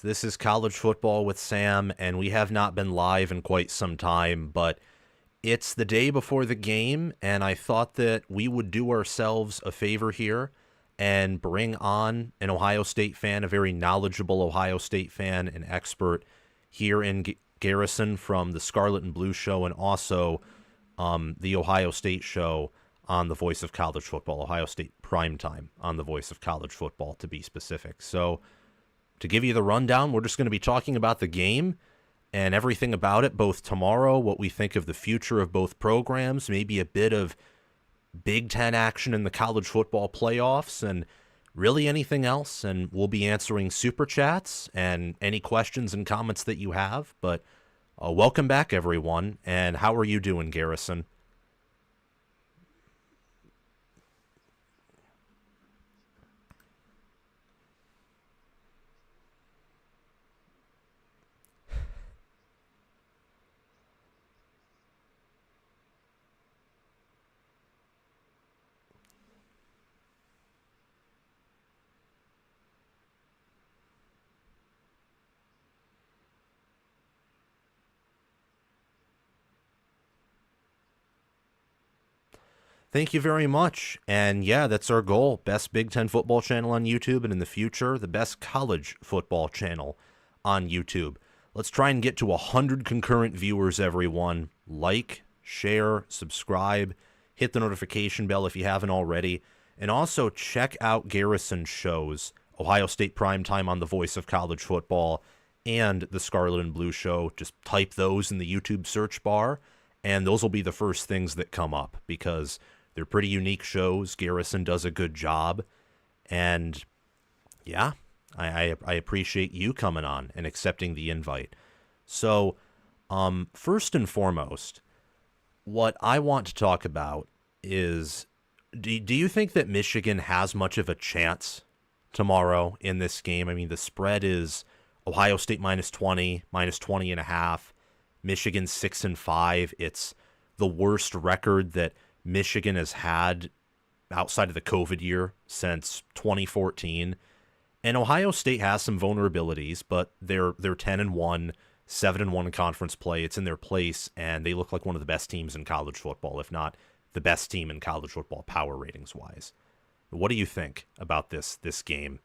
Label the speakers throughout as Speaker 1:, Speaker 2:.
Speaker 1: This is College Football with Sam, and we have not been live in quite some time, but it's the day before the game, and I thought that we would do ourselves a favor here and bring on an Ohio State fan, a very knowledgeable Ohio State fan, an expert here in Garrison from the Scarlet and Blue Show, and also the Ohio State Show on the Voice of College Football, Ohio State Primetime on the Voice of College Football, to be specific. So to give you the rundown, we're just going to be talking about the game and everything about it, both tomorrow, what we think of the future of both programs, maybe a bit of Big Ten action in the college football playoffs, and really anything else. And we'll be answering super chats and any questions and comments that you have. But welcome back, everyone. And how are you doing, Garrison? Thank you very much. And yeah, that's our goal. Best Big Ten football channel on YouTube, and in the future, the best college football channel on YouTube. Let's try and get to 100 concurrent viewers, everyone. Like, share, subscribe, hit the notification bell if you haven't already. And also check out Garrison's shows, Ohio State Primetime on the Voice of College Football and the Scarlet and Blue Show. Just type those in the YouTube search bar, and those will be the first things that come up because they're pretty unique shows. Garrison does a good job. And yeah, I appreciate you coming on and accepting the invite. So, first and foremost, what I want to talk about is, do you think that Michigan has much of a chance tomorrow in this game? I mean, the spread is Ohio State minus 20 and a half. Michigan 6-5. It's the worst record that Michigan has had outside of the COVID year since 2014. And Ohio State has some vulnerabilities, but they're 10-1, 7-1 in conference play. It's in their place, and they look like one of the best teams in college football, if not the best team in college football power ratings wise. What do you think about this game?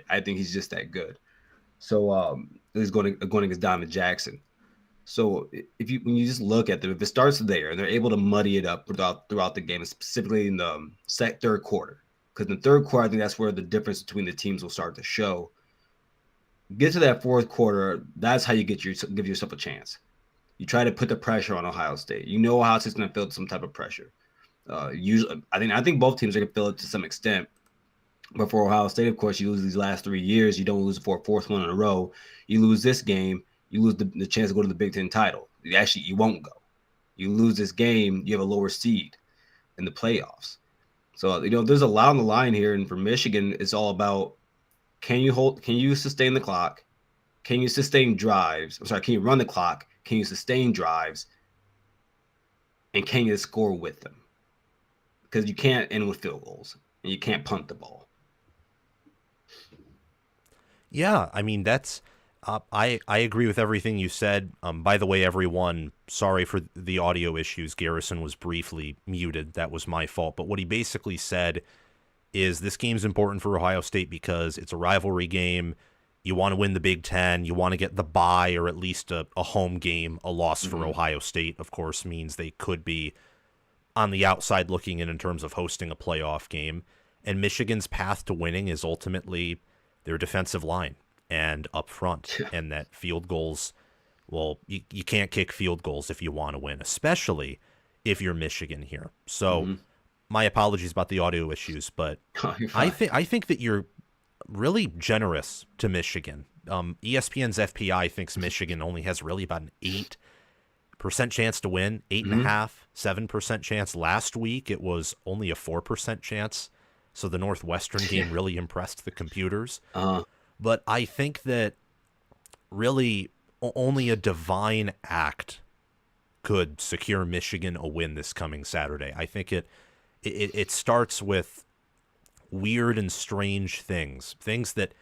Speaker 2: I think he's just that good. So he's going against Diamond Jackson. So if you when you just look at them, if it starts there and they're able to muddy it up throughout the game, specifically in the third quarter, because in the third quarter, I think that's where the difference between the teams will start to show. Get to that fourth quarter, that's how you give yourself a chance. You try to put the pressure on Ohio State. You know Ohio State's going to feel some type of pressure. Usually, I think both teams are going to feel it to some extent. But for Ohio State, of course, you lose these last 3 years. You don't lose for a fourth one in a row. You lose this game, you lose the chance to go to the Big Ten title. Actually, you won't go. You lose this game, you have a lower seed in the playoffs. So, there's a lot on the line here. And for Michigan, it's all about can you sustain the clock? Can you sustain drives? I'm sorry, can you run the clock? Can you sustain drives? And can you score with them? Because you can't end with field goals and you can't punt the ball.
Speaker 1: Yeah, I mean, that's I agree with everything you said. By the way, everyone, sorry for the audio issues. Garrison was briefly muted. That was my fault. But what he basically said is this game's important for Ohio State because it's a rivalry game. You want to win the Big Ten. You want to get the bye or at least a home game. A loss for Ohio State, of course, means they could be on the outside looking in terms of hosting a playoff game. And Michigan's path to winning is ultimately their defensive line and up front, and that field goals, well, you can't kick field goals if you want to win, especially if you're Michigan here. So my apologies about the audio issues, but
Speaker 2: Oh, you're fine.
Speaker 1: I think that you're really generous to Michigan. ESPN's FPI thinks Michigan only has really about an 8% chance to win, 8.5%, 7% chance. Last week it was only a 4% chance. So the Northwestern game really impressed the computers. But I think that really only a divine act could secure Michigan a win this coming Saturday. I think it starts with weird and strange things that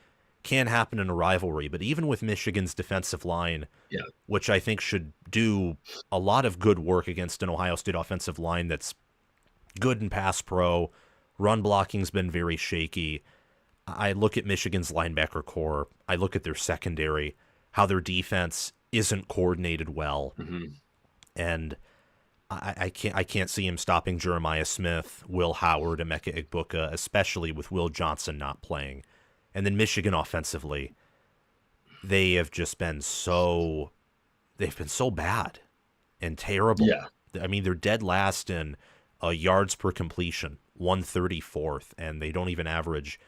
Speaker 1: can happen in a rivalry. But even with Michigan's defensive line,
Speaker 2: Yeah.
Speaker 1: which I think should do a lot of good work against an Ohio State offensive line that's good in pass pro, run blocking's been very shaky. I look at Michigan's linebacker core. I look at their secondary, how their defense isn't coordinated well, and I can't see him stopping Jeremiah Smith, Will Howard, Emeka Egbuka, especially with Will Johnson not playing. And then Michigan offensively, they've been so bad and terrible.
Speaker 2: Yeah.
Speaker 1: I mean, they're dead last in yards per completion, 134th, and they don't even average.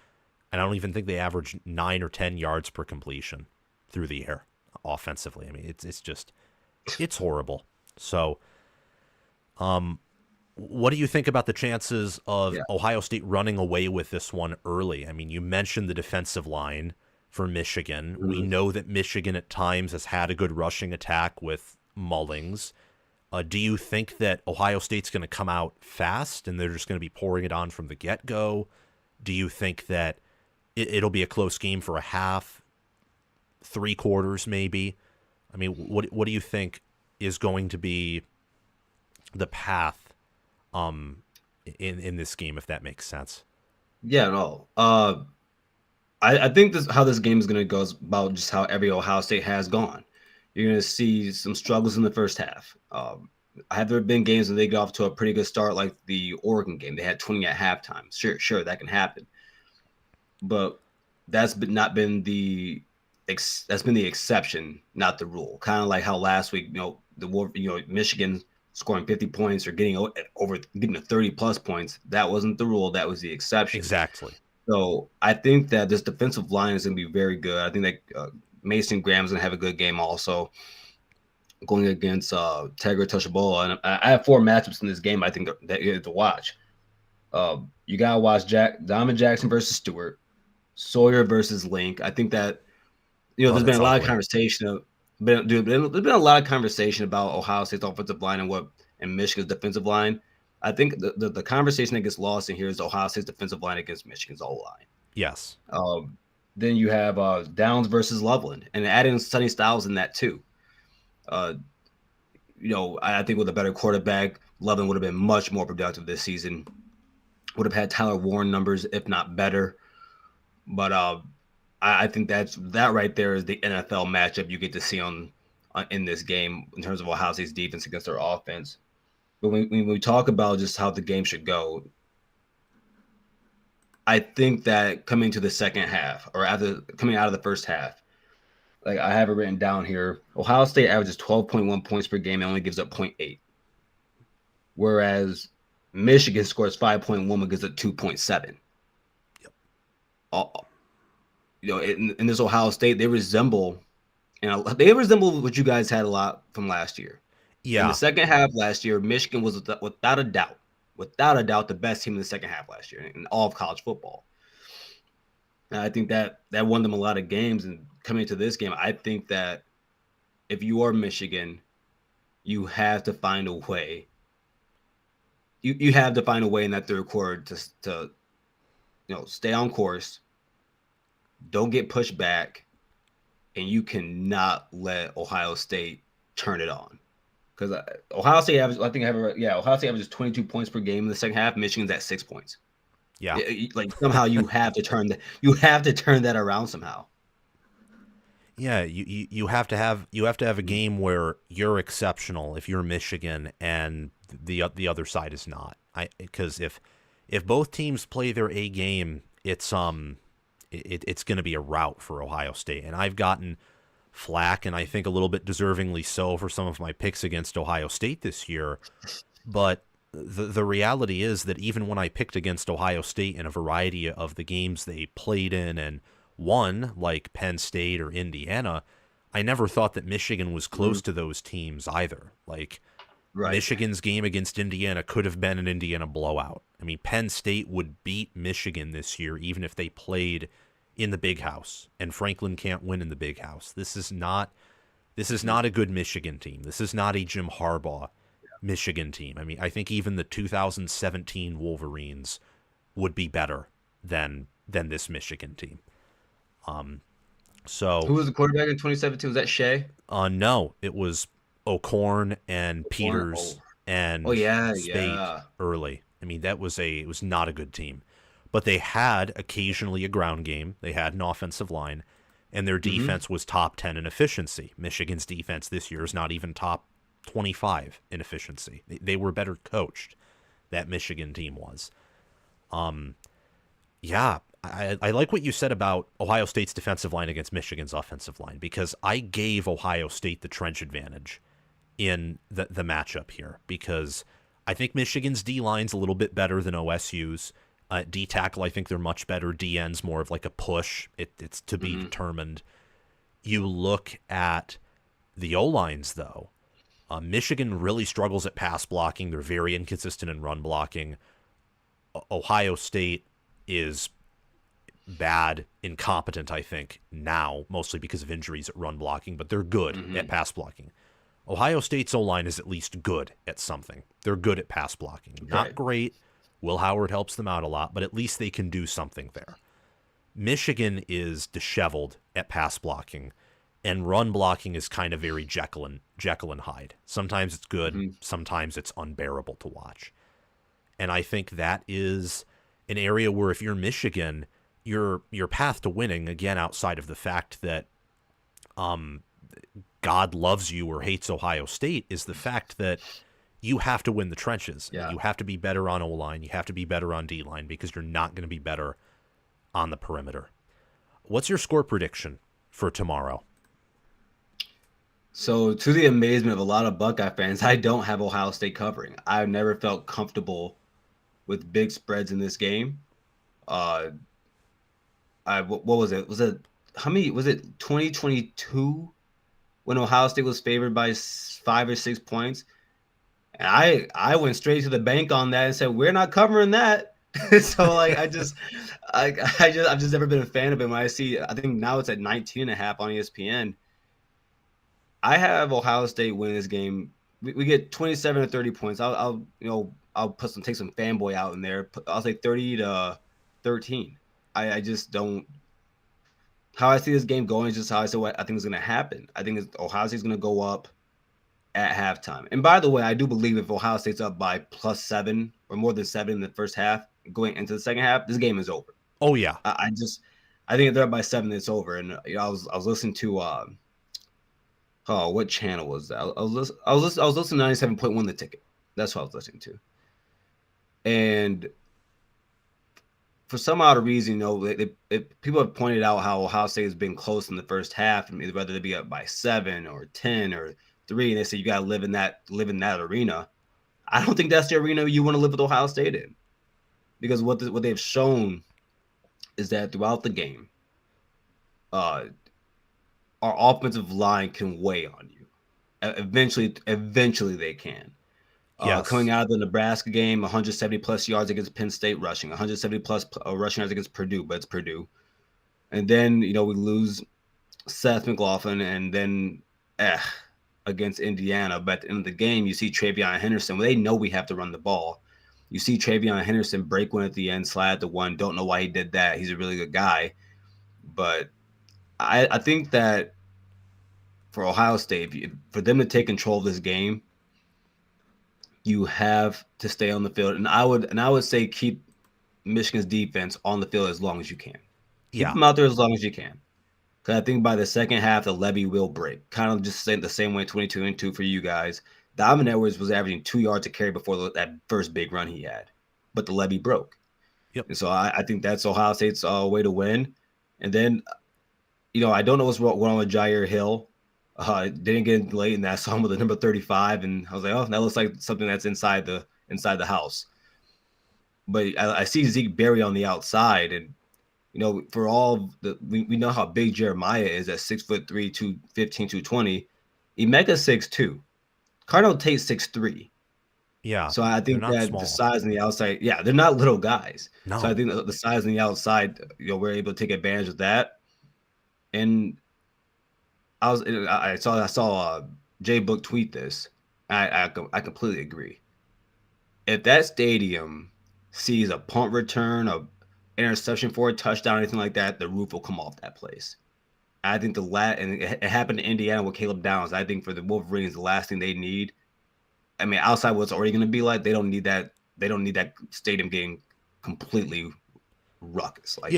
Speaker 1: And I don't even think they average 9 or 10 yards per completion through the air offensively. I mean, it's horrible. So, what do you think about the chances of Ohio State running away with this one early? I mean, you mentioned the defensive line for Michigan. We know that Michigan at times has had a good rushing attack with Mullings. Do you think that Ohio State's going to come out fast and they're just going to be pouring it on from the get-go? Do you think that it'll be a close game for a half, 3 quarters maybe? I mean, what do you think is going to be the path in this game, if that makes sense?
Speaker 2: Yeah, no. I think how this game is going to go is about just how every Ohio State has gone. You're going to see some struggles in the first half. Have there been games when they get off to a pretty good start, like the Oregon game? They had 20 at halftime. Sure, that can happen. But that's not been the exception, not the rule. Kind of like how last week, Michigan scoring 50 points or getting to 30 plus points. That wasn't the rule. That was the exception.
Speaker 1: Exactly.
Speaker 2: So I think that this defensive line is going to be very good. I think that Mason Graham's going to have a good game also going against Tegra Tushabola. And I have 4 matchups in this game I think that you have to watch. You got to watch Diamond Jackson versus Stewart, Sawyer versus Link. I think that, there's been a lot of conversation there's been a lot of conversation about Ohio State's offensive line and Michigan's defensive line. I think the conversation that gets lost in here is Ohio State's defensive line against Michigan's O-line.
Speaker 1: Yes.
Speaker 2: Then you have Downs versus Loveland, and adding Sonny Styles in that too. I think with a better quarterback, Loveland would have been much more productive this season. Would have had Tyler Warren numbers, if not better. But I think that right there is the NFL matchup you get to see in this game in terms of Ohio State's defense against their offense. But when we talk about just how the game should go, I think that coming to the second half or coming out of the first half, like I have it written down here, Ohio State averages 12.1 points per game and only gives up 0.8. Whereas Michigan scores 5.1 and gives up 2.7. Yep. In this Ohio State, they resemble what you guys had a lot from last year.
Speaker 1: Yeah.
Speaker 2: In the second half last year, Michigan was without a doubt, the best team in the second half last year in all of college football. And I think that won them a lot of games. And coming to this game, I think that if you are Michigan, you have to find a way. You have to find a way in that third quarter to stay on course. Don't get pushed back, and you cannot let Ohio State turn it on. Because Ohio State averages, Ohio State averages 22 points per game in the second half. Michigan's at 6 points.
Speaker 1: Yeah,
Speaker 2: like somehow you have to turn that around somehow.
Speaker 1: Yeah, you have to have a game where you're exceptional if you're Michigan, and the other side is not. Because if both teams play their A game, it's going to be a rout for Ohio State. And I've gotten flack, and I think a little bit deservingly so, for some of my picks against Ohio State this year. But the reality is that even when I picked against Ohio State in a variety of the games they played in and won, like Penn State or Indiana, I never thought that Michigan was close to those teams either. Like,
Speaker 2: Right.
Speaker 1: Michigan's game against Indiana could have been an Indiana blowout. I mean, Penn State would beat Michigan this year even if they played in the Big House, and Franklin can't win in the Big House. This is not a good Michigan team. This is not a Jim Harbaugh Michigan team. I mean, I think even the 2017 Wolverines would be better than this Michigan team.
Speaker 2: Who was the quarterback in 2017? Was that Shea?
Speaker 1: No, it was O'Korn and
Speaker 2: Warren?
Speaker 1: Peters
Speaker 2: Oh,
Speaker 1: and
Speaker 2: yeah,
Speaker 1: Spate
Speaker 2: yeah.
Speaker 1: early. I mean, it was not a good team. But they had occasionally a ground game. They had an offensive line, and their defense was top 10 in efficiency. Michigan's defense this year is not even top 25 in efficiency. They were better coached. That Michigan team was. Yeah, I like what you said about Ohio State's defensive line against Michigan's offensive line, because I gave Ohio State the trench advantage in the matchup here, because I think Michigan's D-line's a little bit better than OSU's. D-tackle, I think they're much better. D-end's more of like a push. It's to be determined. You look at the O-lines, though. Michigan really struggles at pass blocking. They're very inconsistent in run blocking. Ohio State is bad, incompetent, I think, now, mostly because of injuries at run blocking, but they're good at pass blocking. Ohio State's O-line is at least good at something. They're good at pass blocking. Not great. Will Howard helps them out a lot, but at least they can do something there. Michigan is disheveled at pass blocking, and run blocking is kind of very Jekyll and Hyde. Sometimes it's good, sometimes it's unbearable to watch. And I think that is an area where if you're Michigan, your path to winning, again, outside of the fact that God loves you or hates Ohio State, is the fact that you have to win the trenches.
Speaker 2: Yeah.
Speaker 1: You have to be better on O-line. You have to be better on D-line, because you're not going to be better on the perimeter. What's your score prediction for tomorrow?
Speaker 2: So, to the amazement of a lot of Buckeye fans, I don't have Ohio State covering. I've never felt comfortable with big spreads in this game. What was it? Was it 2022 when Ohio State was favored by 5 or 6 points? And I went straight to the bank on that and said, we're not covering that. So like I've just never been a fan of it. When I think now it's at 19.5 on ESPN. I have Ohio State winning this game. We get 27 to 30 points. I'll take some fanboy out in there. I'll say 30-13. I just don't. How I see this game going is just how I say what I think is going to happen. I think Ohio State's going to go up at halftime. And by the way, I do believe if Ohio State's up by +7 or more than 7 in the first half, going into the second half, this game is over.
Speaker 1: Oh yeah.
Speaker 2: I think if they're up by 7, it's over. And I was listening to what channel was that? I was listening to 97.1 The Ticket. That's what I was listening to. And for some odd reason, people have pointed out how Ohio State has been close in the first half, and whether they be up by 7 or 10 or 3, and they say you got to live in that arena. I don't think that's the arena you want to live with Ohio State in, because what they've shown is that throughout the game, our offensive line can weigh on you. Eventually they can.
Speaker 1: Yes.
Speaker 2: Coming out of the Nebraska game, 170 plus yards against Penn State rushing, 170 plus rushing yards against Purdue, but it's Purdue. And then we lose Seth McLaughlin, and then against Indiana. But at the end of the game, you see Travion Henderson. They know we have to run the ball. You see Travion Henderson break one at the end, slide the one. Don't know why he did that. He's a really good guy. But I think that for Ohio State, for them to take control of this game, you have to stay on the field. And I would say keep Michigan's defense on the field as long as you can. Keep them out there as long as you can. Because I think by the second half, the levee will break. Kind of just the same way 22-2 for you guys. Donovan Edwards was averaging 2 yards a carry before that first big run he had, but the levee broke.
Speaker 1: Yep.
Speaker 2: And so I think that's Ohio State's way to win. And then, I don't know what's going on with Jair Hill. Didn't get late, and I saw him with the number 35, and I was like, oh, that looks like something that's inside the house. But I see Zeke Berry on the outside, and for all we know how big Jeremiah is at 6'3", 215, 220. Emeka 6'2". Cardinal Tate 6'3".
Speaker 1: Yeah.
Speaker 2: So I
Speaker 1: They're
Speaker 2: think
Speaker 1: not
Speaker 2: that
Speaker 1: small.
Speaker 2: the size on the outside, they're not little guys.
Speaker 1: No.
Speaker 2: So I think the size on the outside, we're able to take advantage of that. And I saw Jay Book tweet this. I completely agree. If that stadium sees a punt return, a interception for a touchdown, anything like that, the roof will come off that place. I think and it happened in Indiana with Caleb Downs. I think for the Wolverines, the last thing they need, I mean, outside what's already going to be like, they don't need that. They don't need that stadium getting completely ruckus. Like,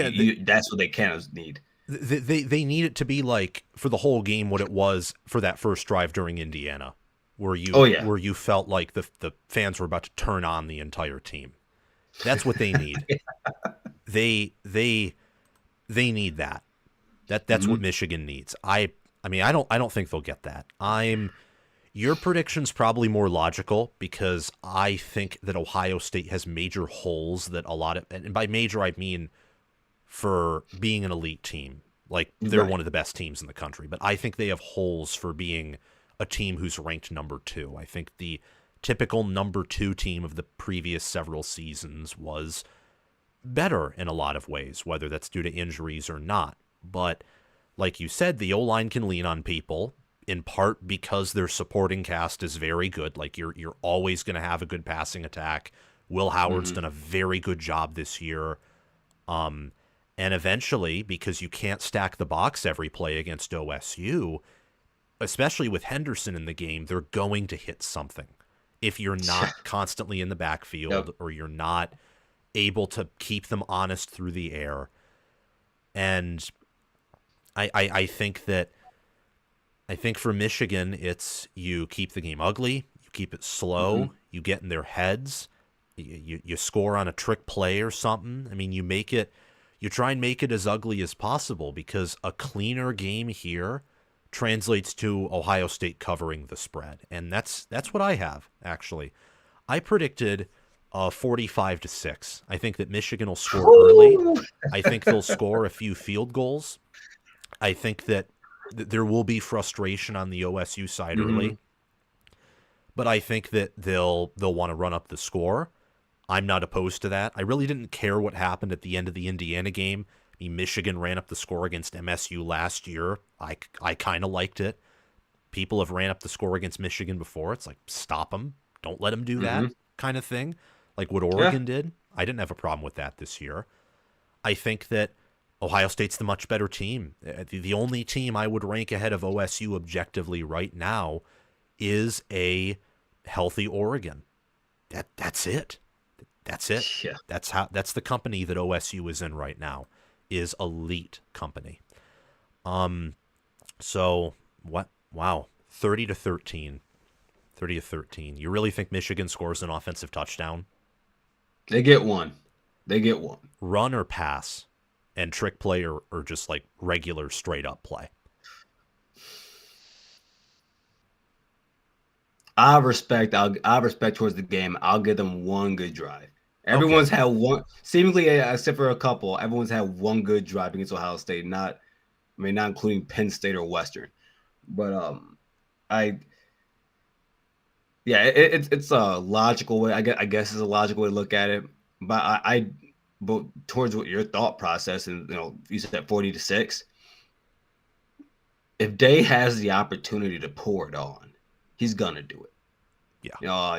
Speaker 2: that's what they can need.
Speaker 1: They need it to be like for the whole game what it was for that first drive during Indiana, where you felt like the fans were about to turn on the entire team. That's what they need. They need that. That's what Michigan needs. I mean I don't think they'll get that. Your prediction's probably more logical because I think that Ohio State has major holes that and by major I mean for being an elite team. Like they're one of the best teams in the country, but I think they have holes for being a team who's ranked number 2. I think the typical number 2 team of the previous several seasons was better in a lot of ways, whether that's due to injuries or not. But like you said, the O-line can lean on people in part because their supporting cast is very good. Like you're always going to have a good passing attack. Will Howard's done a very good job this year. And eventually, because you can't stack the box every play against OSU, especially with Henderson in the game, they're going to hit something. If you're not constantly in the backfield or you're not able to keep them honest through the air. And I think for Michigan, it's you keep the game ugly, you keep it slow, you get in their heads, you score on a trick play or something. I mean, you try and make it as ugly as possible because a cleaner game here translates to Ohio State covering the spread. And that's what I have, actually. I predicted 45-6. I think that Michigan will score early. I think they'll score a few field goals. I think that there will be frustration on the OSU side early. But I think that they'll want to run up the score. I'm not opposed to that. I really didn't care what happened at the end of the Indiana game. I mean, Michigan ran up the score against MSU last year. I kind of liked it. People have ran up the score against Michigan before. It's like, stop them. Don't let them do that kind of thing. Like what Oregon did. I didn't have a problem with that this year. I think that Ohio State's the much better team. The only team I would rank ahead of OSU objectively right now is a healthy Oregon. That's it. That's it. Yeah. That's the company that OSU is in right now, is elite company. So what? Wow, 30-13. 30-13. You really think Michigan scores an offensive touchdown?
Speaker 2: They get one.
Speaker 1: Run or pass, and trick play or just like regular straight up play.
Speaker 2: I respect towards the game. I'll give them one good drive. Everyone's had one, seemingly except for a couple. Everyone's had one good drive against Ohio State. Not including Penn State or Western. But it's a logical way. I guess it's a logical way to look at it. But but towards what your thought process, and you said 40-6. If Day has the opportunity to pour it on, he's gonna do it. Yeah.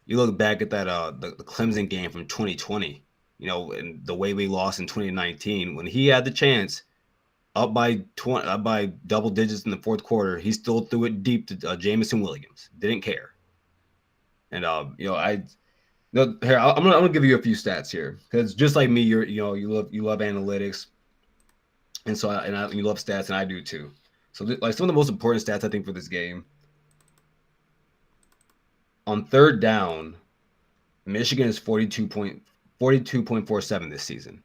Speaker 2: You look back at that the Clemson game from 2020, and the way we lost in 2019 when he had the chance, up by double digits in the fourth quarter, he still threw it deep to Jamison Williams. Didn't care. And I'm gonna give you a few stats here because just like me, you love analytics, and so you love stats, and I do too. So like some of the most important stats I think for this game. On third down, Michigan is 42.47 this season.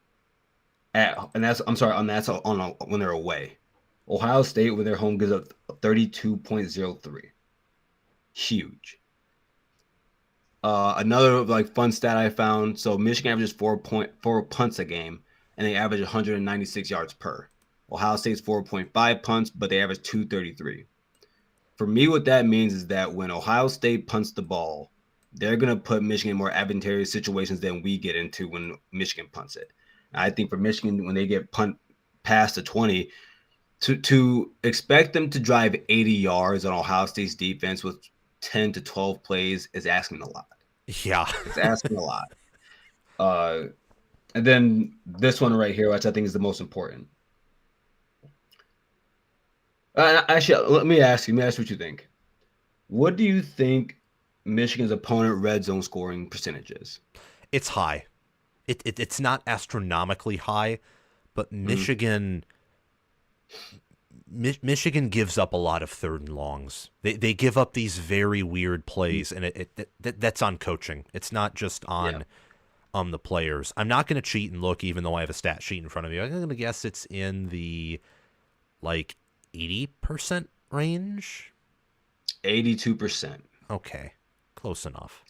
Speaker 2: And that's I'm sorry, on that's on when they're away. Ohio State with their home gives up 32.03. Huge. Another like fun stat I found. So Michigan averages 4.4 punts a game, and they average 196 yards per. Ohio State's 4.5 punts, but they average 233. For me, what that means is that when Ohio State punts the ball, they're going to put Michigan in more advantageous situations than we get into when Michigan punts it. I think for Michigan, when they get punt past the 20, to expect them to drive 80 yards on Ohio State's defense with 10 to 12 plays is asking a lot.
Speaker 1: Yeah.
Speaker 2: It's asking a lot. And then this one right here, which I think is the most important. Actually, let me ask you what you think. What do you think Michigan's opponent red zone scoring percentage is?
Speaker 1: It's high. It's not astronomically high, but Michigan gives up a lot of third and longs. They give up these very weird plays, and that's on coaching. It's not just on the players. I'm not going to cheat and look, even though I have a stat sheet in front of me. I'm going to guess it's in the like 80% range.
Speaker 2: 82%.
Speaker 1: Okay, close enough.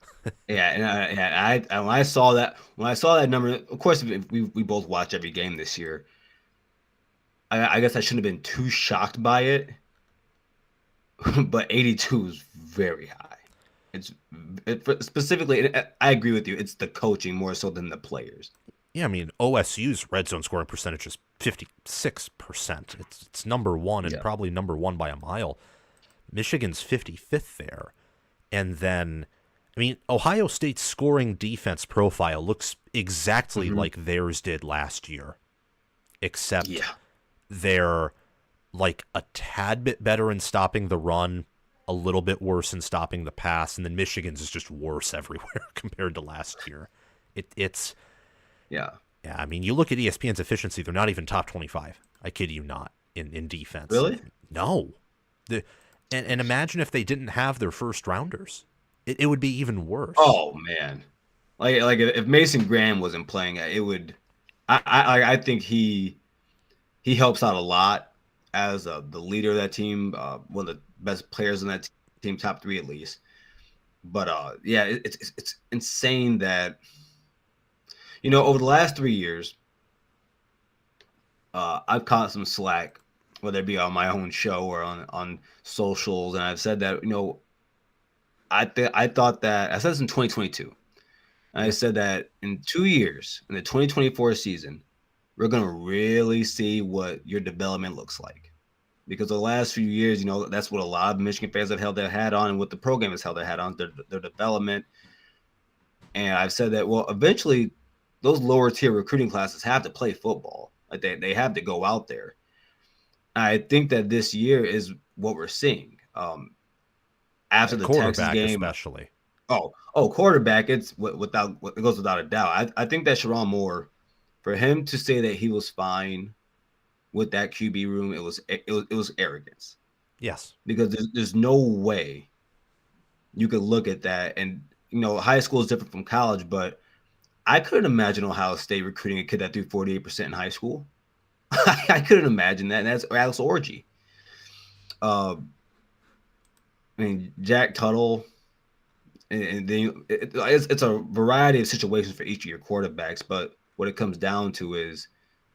Speaker 2: Yeah, and when I saw that number, of course we both watch every game this year. I guess I shouldn't have been too shocked by it, but 82 is very high. Specifically, I agree with you. It's the coaching more so than the players.
Speaker 1: Yeah, I mean, OSU's red zone scoring percentage is 56%. It's number one and probably number one by a mile. Michigan's 55th there. And then, I mean, Ohio State's scoring defense profile looks exactly like theirs did last year, except they're like a tad bit better in stopping the run, a little bit worse in stopping the pass, and then Michigan's is just worse everywhere compared to last year. It's yeah. I mean, you look at ESPN's efficiency; they're not even top 25. I kid you not in defense.
Speaker 2: Really?
Speaker 1: No. And imagine if they didn't have their first rounders, it would be even worse.
Speaker 2: Oh man, like if Mason Graham wasn't playing, it would. I think he helps out a lot as the leader of that team, one of the best players in that team, top 3 at least. But it's insane that over the last 3 years, I've caught some slack, whether it be on my own show or on socials, and I've said that I thought that I said this in 2022. And I said that in 2 years, in the 2024 season, we're going to really see what your development looks like. Because the last few years, that's what a lot of Michigan fans have held their hat on, and what the program has held their hat on, their development. And I've said that, well, eventually those lower tier recruiting classes have to play football. Like they have to go out there. I think that this year is what we're seeing. After the Texas game,
Speaker 1: especially.
Speaker 2: Quarterback, it goes without a doubt. I think that Sharon Moore, for him to say that he was fine with that QB room, it was arrogance.
Speaker 1: Yes,
Speaker 2: because there's no way you could look at that, and high school is different from college, but I couldn't imagine Ohio State recruiting a kid that threw 48% in high school. I couldn't imagine that, and that's Alex Orji. I mean, Jack Tuttle, and then it's a variety of situations for each of your quarterbacks. But what it comes down to is,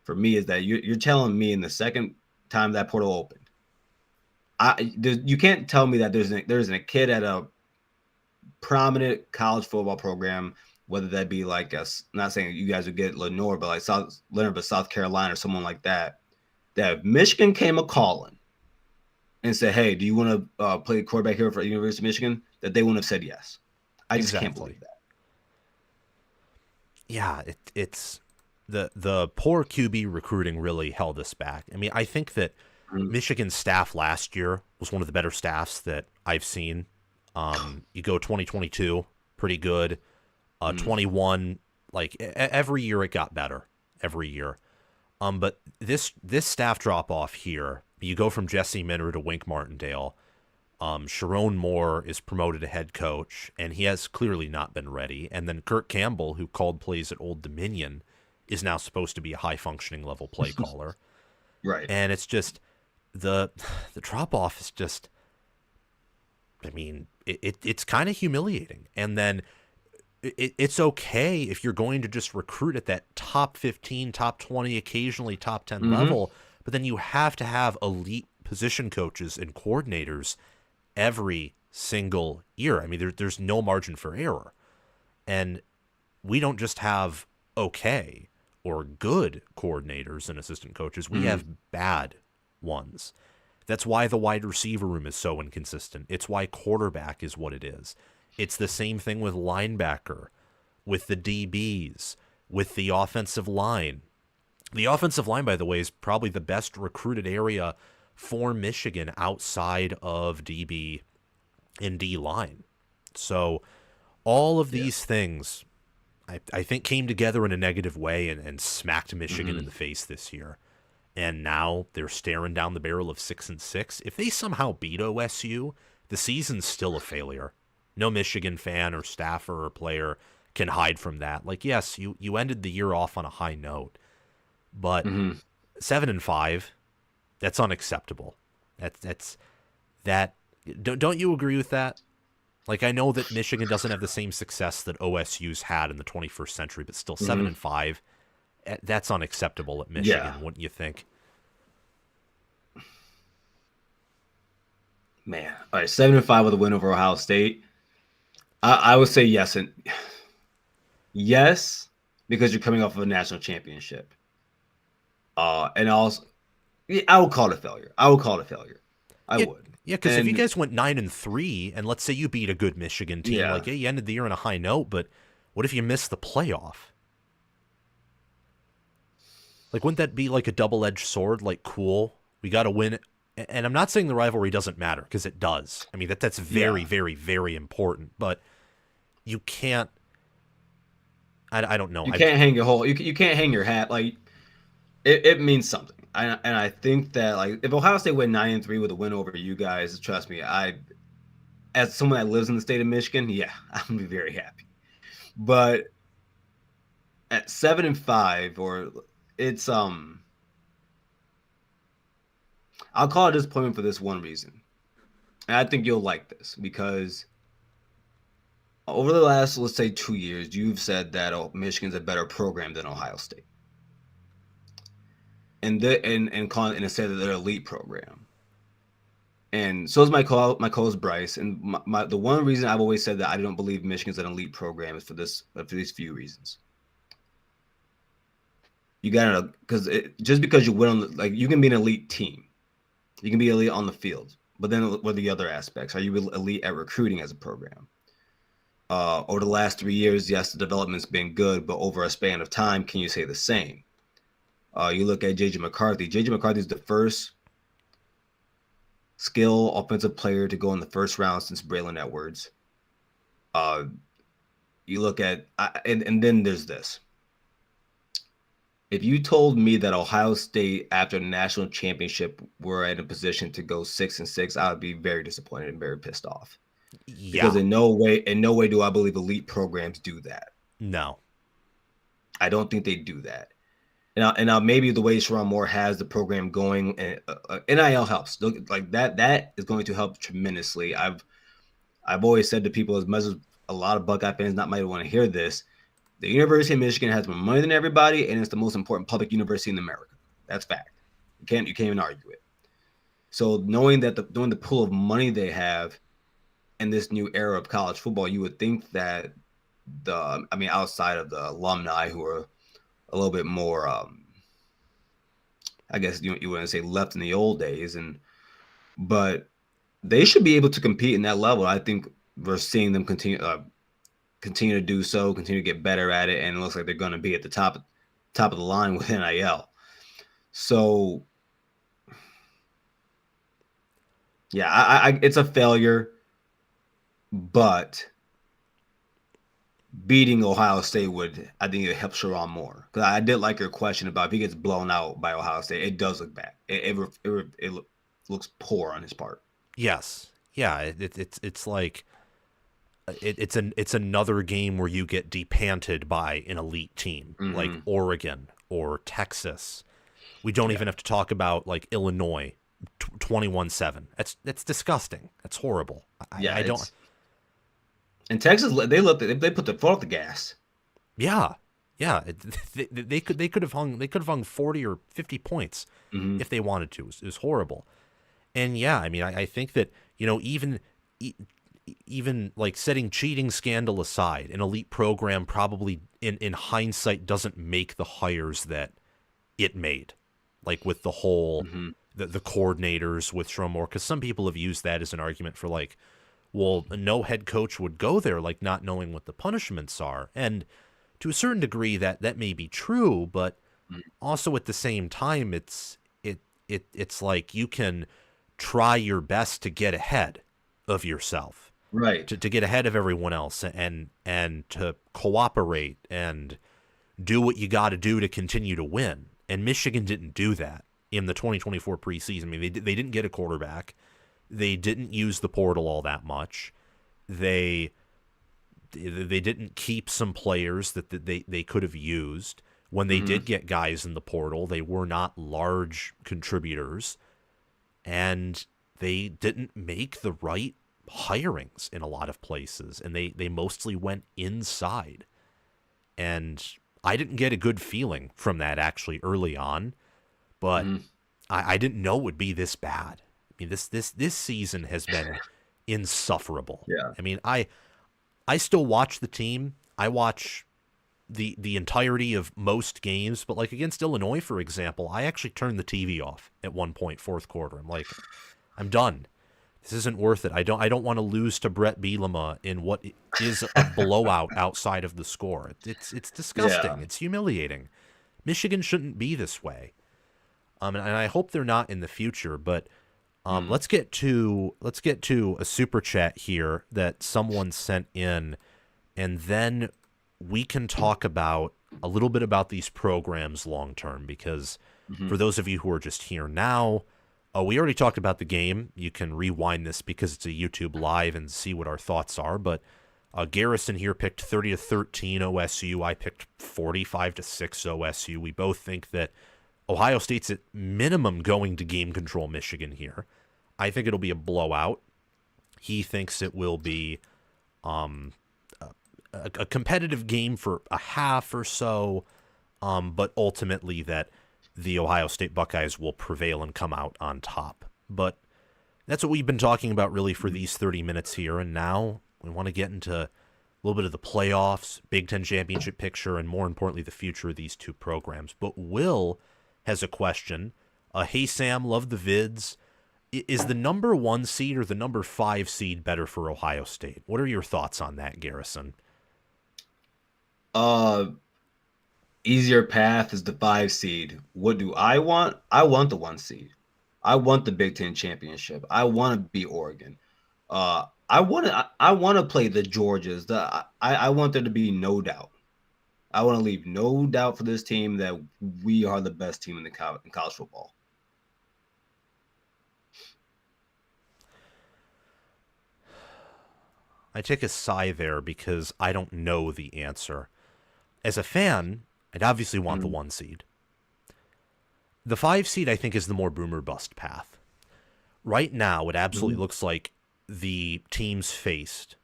Speaker 2: for me, is that you're telling me in the second time that portal opened, you can't tell me that there's a kid at a prominent college football program, whether that be like us, not saying you guys would get Lenore, but like South Carolina or someone like that, that if Michigan came a calling and said, hey, do you want to play quarterback here for the University of Michigan, that they wouldn't have said yes. I just can't believe that.
Speaker 1: Yeah, it's the poor QB recruiting really held us back. I mean, I think that Michigan's staff last year was one of the better staffs that I've seen. You go 2022, pretty good. 21, like every year it got better every year. But this staff drop off here, you go from Jesse Minter to Wink Martindale. Sharon Moore is promoted to head coach, and he has clearly not been ready. And then Kirk Campbell, who called plays at Old Dominion, is now supposed to be a high functioning level play caller.
Speaker 2: Right.
Speaker 1: And it's just the the drop off is just, I mean, it's kind of humiliating. And then it's okay if you're going to just recruit at that top 15, top 20, occasionally top 10
Speaker 2: Mm-hmm.
Speaker 1: level, but then you have to have elite position coaches and coordinators every single year. I mean, there's no margin for error. And we don't just have okay or good coordinators and assistant coaches, we
Speaker 2: Mm-hmm.
Speaker 1: have bad ones. That's why the wide receiver room is so inconsistent. It's why quarterback is what it is. It's the same thing with linebacker, with the DBs, with the offensive line. The offensive line, by the way, is probably the best recruited area for Michigan outside of DB and D line. So all of
Speaker 2: Yeah.
Speaker 1: these things, I think, came together in a negative way and smacked Michigan in
Speaker 2: Mm-hmm.
Speaker 1: the face this year. And now they're staring down the barrel of 6-6. If they somehow beat OSU, the season's still a failure. No Michigan fan or staffer or player can hide from that. Like, yes, you ended the year off on a high note, but
Speaker 2: Mm-hmm.
Speaker 1: 7-5, that's unacceptable. That's that. Don't you agree with that? Like, I know that Michigan doesn't have the same success that OSU's had in the 21st century, but still seven
Speaker 2: Mm-hmm.
Speaker 1: and five. That's unacceptable at
Speaker 2: Yeah.
Speaker 1: Michigan, wouldn't you think?
Speaker 2: Man. All right. 7-5 with a win over Ohio State. I would say yes and yes because you're coming off of a national championship. And also, yeah, I would call it a failure. I would call it a failure. I
Speaker 1: Yeah,
Speaker 2: would.
Speaker 1: yeah. Because if you
Speaker 2: And
Speaker 1: guys went 9-3, and let's say you beat a good Michigan team,
Speaker 2: yeah,
Speaker 1: like, yeah, you ended the year on a high note, but what if you missed the playoff? Like, wouldn't that be like a double-edged sword? Like, cool, we got to win. And I'm not saying the rivalry doesn't matter, because it does. I mean, that's very,
Speaker 2: yeah.
Speaker 1: very, very important. But you can't. I don't know.
Speaker 2: You can't hang your whole. You can't hang your hat. Like it means something. And I think that like if Ohio State went 9-3 with a win over you guys, trust me, I as someone that lives in the state of Michigan, yeah, I'm gonna be very happy. But at 7-5, or it's I'll call it disappointment for this one reason. And I think you'll like this because over the last, let's say, 2 years, you've said that Michigan's a better program than Ohio State, and said that they're an elite program. And so is my co-host Bryce. And the one reason I've always said that I don't believe Michigan's an elite program is for these few reasons. You gotta just because you win like you can be an elite team, you can be elite on the field, but then what are the other aspects? Are you elite at recruiting as a program? Over the last 3 years, yes, the development's been good, but over a span of time, can you say the same? You look at JJ McCarthy. JJ McCarthy is the first skill offensive player to go in the first round since Braylon Edwards. Uh, you look at and then there's this. If you told me that Ohio State after the national championship were in a position to go 6-6, I would be very disappointed and very pissed off. Because
Speaker 1: Yeah.
Speaker 2: in no way do I believe elite programs do that.
Speaker 1: No.
Speaker 2: I don't think they do that. And now maybe the way Sharon Moore has the program going, and NIL helps. Like that is going to help tremendously. I've always said to people, as much as a lot of Buckeye fans not might want to hear this, the University of Michigan has more money than everybody, and it's the most important public university in America. That's fact. You can't even argue it. So knowing the pool of money they have in this new era of college football, you would think that outside of the alumni who are a little bit more, I guess you wouldn't say left in the old days, but they should be able to compete in that level. I think we're seeing them continue to do so, continue to get better at it, and it looks like they're going to be at the top of the line with NIL. So, yeah, it's a failure, but beating Ohio State would, I think, it help Sharon more. Because I did like your question about if he gets blown out by Ohio State, it does look bad. It looks poor on his part.
Speaker 1: Yes. yeah, it's like it's another game where you get depanted by an elite team like
Speaker 2: Mm-hmm.
Speaker 1: Oregon or Texas. We don't
Speaker 2: Yeah,
Speaker 1: even have to talk about like Illinois, 21-7. That's disgusting. That's horrible.
Speaker 2: yeah.
Speaker 1: I don't.
Speaker 2: It's in Texas. They put the foot off the gas.
Speaker 1: Yeah, yeah. They could have hung 40 or 50 points
Speaker 2: Mm-hmm.
Speaker 1: if they wanted to. It was horrible. And yeah, I mean, I think that e- even like setting cheating scandal aside, an elite program probably in hindsight doesn't make the hires that it made, like with the whole
Speaker 2: Mm-hmm.
Speaker 1: the coordinators with Shrumore, because some people have used that as an argument for like, well, no head coach would go there, like not knowing what the punishments are, and to a certain degree that may be true, but also at the same time, it's like you can try your best to get ahead of yourself,
Speaker 2: Right.
Speaker 1: to get ahead of everyone else, and to cooperate and do what you got to do to continue to win. And Michigan didn't do that in the 2024 preseason. I mean, they didn't get a quarterback. They didn't use the portal all that much. They didn't keep some players that they could have used. When they
Speaker 2: Mm-hmm.
Speaker 1: did get guys in the portal, they were not large contributors, and they didn't make the right hirings in a lot of places, and they mostly went inside. And I didn't get a good feeling from that actually early on, but
Speaker 2: Mm-hmm.
Speaker 1: I didn't know it would be this bad. I mean, this season has been insufferable.
Speaker 2: Yeah.
Speaker 1: I mean, I still watch the team. I watch the entirety of most games, but like against Illinois, for example, I actually turned the TV off at one point, fourth quarter. I'm like, I'm done. This isn't worth it. I don't want to lose to Brett Bielema in what is a blowout outside of the score. It's
Speaker 2: Yeah.
Speaker 1: disgusting. It's humiliating. Michigan shouldn't be this way. And I hope they're not in the future. But
Speaker 2: Mm-hmm.
Speaker 1: let's get to a super chat here that someone sent in, and then we can talk about a little bit about these programs long term, because
Speaker 2: Mm-hmm.
Speaker 1: for those of you who are just here now, we already talked about the game. You can rewind this because it's a YouTube live and see what our thoughts are. But Garrison here picked 30-13 OSU. I picked 45-6 OSU. We both think that Ohio State's at minimum going to game control Michigan here. I think it'll be a blowout. He thinks it will be a competitive game for a half or so, but ultimately that the Ohio State Buckeyes will prevail and come out on top. But that's what we've been talking about really for these 30 minutes here, and now we want to get into a little bit of the playoffs, Big Ten championship picture, and more importantly, the future of these two programs. But Will has a question. Hey, Sam, love the vids. Is the number 1 seed or the number 5 seed better for Ohio State? What are your thoughts on that, Garrison?
Speaker 2: Uh, Easier path is the 5 seed. What do I want? I want the 1 seed. I want the Big Ten championship. I want to be Oregon. I want to play the Georgias. I want there to be no doubt. I want to leave no doubt for this team that we are the best team in in college football.
Speaker 1: I take a sigh there because I don't know the answer. As a fan, I'd obviously want the
Speaker 2: Mm-hmm.
Speaker 1: 1 seed. The 5 seed, I think, is the more boomer bust path. Right now, it absolutely
Speaker 2: Mm-hmm.
Speaker 1: looks like the teams faced,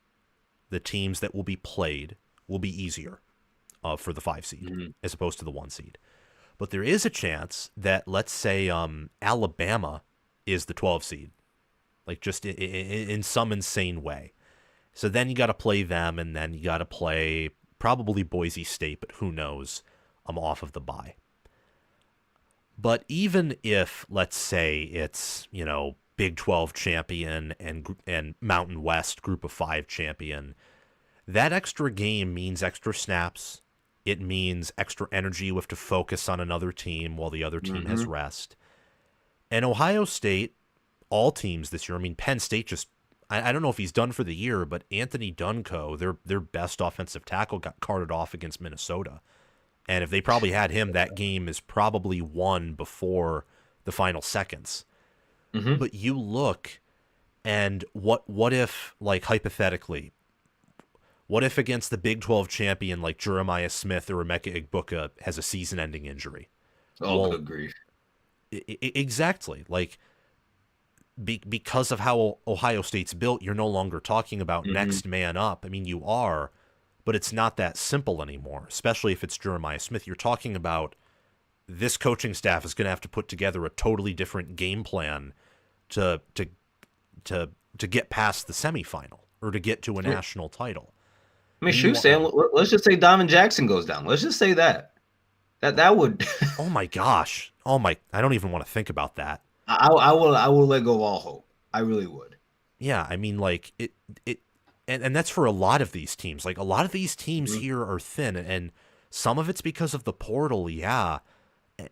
Speaker 1: the teams that will be played, will be easier for the 5 seed
Speaker 2: Mm-hmm.
Speaker 1: as opposed to the 1 seed. But there is a chance that, let's say, Alabama is the 12 seed, like just in some insane way. So then you got to play them, and then you got to play probably Boise State, but who knows? I'm off of the bye. But even if, let's say, it's Big 12 champion and Mountain West Group of 5 champion, that extra game means extra snaps. It means extra energy. You have to focus on another team while the other team has
Speaker 2: Mm-hmm.
Speaker 1: rest. And Ohio State, all teams this year, I mean, Penn State just, I don't know if he's done for the year, but Anthony Dunco, their best offensive tackle, got carted off against Minnesota. And if they probably had him, that game is probably won before the final seconds.
Speaker 2: Mm-hmm.
Speaker 1: But you look And what if, like, hypothetically, what if against the Big 12 champion like Jeremiah Smith or Emeka Egbuka has a season-ending injury?
Speaker 2: Oh,
Speaker 1: Well,
Speaker 2: good grief.
Speaker 1: exactly. Like, because of how Ohio State's built, you're no longer talking about
Speaker 2: Hmm.
Speaker 1: next man up. I mean, you are, but it's not that simple anymore, especially if it's Jeremiah Smith. You're talking about this coaching staff is going to have to put together a totally different game plan to to to get past the semifinal or to get to a national title.
Speaker 2: I
Speaker 1: I
Speaker 2: mean,
Speaker 1: mean, you
Speaker 2: shoot,
Speaker 1: want,
Speaker 2: Sam. Let's just say Donovan Jackson goes down. Let's just say that. That would.
Speaker 1: oh my gosh, oh my, I don't even want to think about that.
Speaker 2: I will let go of all hope. I really would.
Speaker 1: Yeah, I mean, like it, and that's for a lot of these teams. Like a lot of these teams
Speaker 2: Mhm.
Speaker 1: here are thin, and some of it's because of the portal, yeah,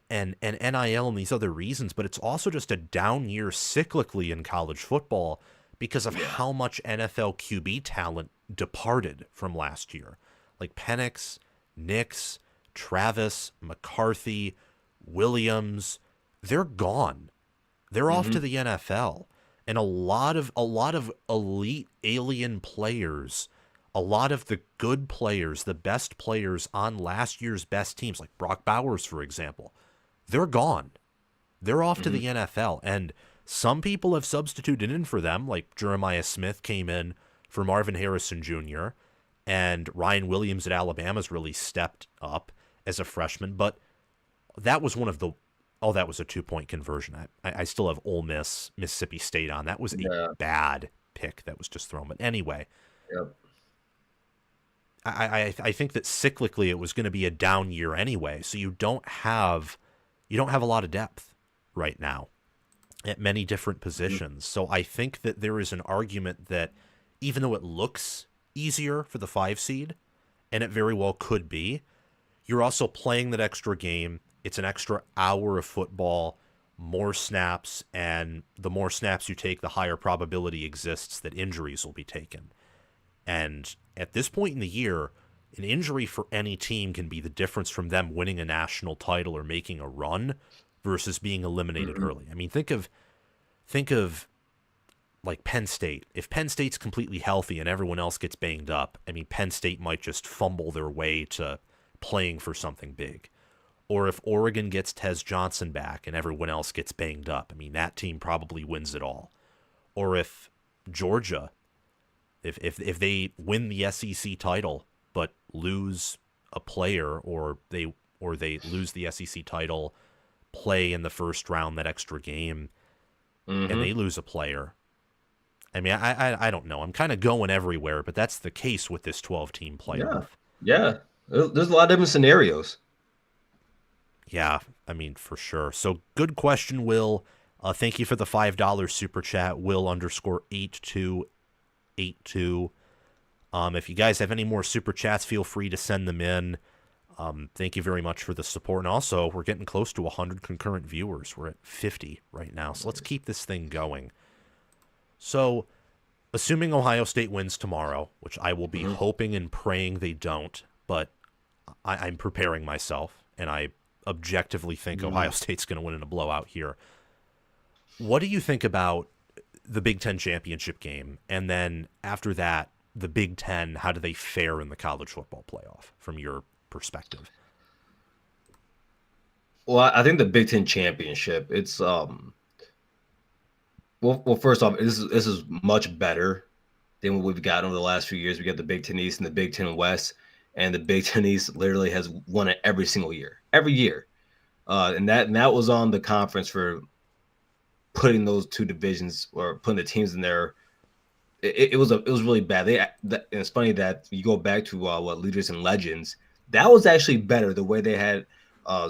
Speaker 1: and NIL and these other reasons, but it's also just a down year cyclically in college football because of
Speaker 2: Yeah.
Speaker 1: how much NFL QB talent departed from last year. Like Penix, Nix, Travis, McCarthy, Williams, they're gone. They're off to
Speaker 2: Hmm.
Speaker 1: the NFL. And a lot of elite alien players, a lot of the good players, the best players on last year's best teams, like Brock Bowers, for example, they're gone. They're off to
Speaker 2: Hmm.
Speaker 1: the NFL. And some people have substituted in for them, like Jeremiah Smith came in for Marvin Harrison Jr., and Ryan Williams at Alabama's really stepped up as a freshman. But that was one of the that was a 2-point conversion. I still have Ole Miss, Mississippi State on. That was a
Speaker 2: Yeah.
Speaker 1: bad pick that was just thrown. But anyway,
Speaker 2: Yep.
Speaker 1: I think that cyclically it was going to be a down year anyway. So you don't have a lot of depth right now at many different
Speaker 2: Mhm.
Speaker 1: positions. So I think that there is an argument that even though it looks easier for the 5 seed, and it very well could be, you're also playing that extra game. It's an extra hour of football, more snaps, and the more snaps you take, the higher probability exists that injuries will be taken. And at this point in the year, an injury for any team can be the difference from them winning a national title or making a run versus being eliminated
Speaker 2: Mhm.
Speaker 1: early. I mean, think of like Penn State. If Penn State's completely healthy and everyone else gets banged up, I mean, Penn State might just fumble their way to playing for something big. Or if Oregon gets Tez Johnson back and everyone else gets banged up, I mean, that team probably wins it all. Or if Georgia, if they win the SEC title but lose a player, or they lose the SEC title, play in the first round that extra game, and they
Speaker 2: Mhm.
Speaker 1: lose a player. I mean, I don't know. I'm kind of going everywhere, but that's the case with this 12 team
Speaker 2: Yeah.
Speaker 1: playoff.
Speaker 2: Yeah. There's a lot of different scenarios.
Speaker 1: Yeah, I mean, for sure. So good question, Will. Thank you for the $5 super chat, Will underscore 8282. If you guys have any more super chats, feel free to send them in. Thank you very much for the support. And also, we're getting close to 100 concurrent viewers. We're at 50 right now. So let's keep this thing going. So, assuming Ohio State wins tomorrow, which I will be
Speaker 2: Mhm.
Speaker 1: hoping and praying they don't, but I'm preparing myself, and I objectively think Ohio
Speaker 2: Mhm.
Speaker 1: State's going to win in a blowout here. What do you think about the Big Ten championship game? And then after that, the Big Ten, how do they fare in the college football playoff from your perspective?
Speaker 2: Well, I think the Big Ten championship. It's well. First off, this is much better than what we've gotten over the last few years. We got the Big Ten East and the Big Ten West, and the Big Ten East literally has won it every year. And that was on the conference for putting those two divisions or putting the teams in there. It was really bad. And it's funny that you go back to what Leaders and Legends. That was actually better the way they had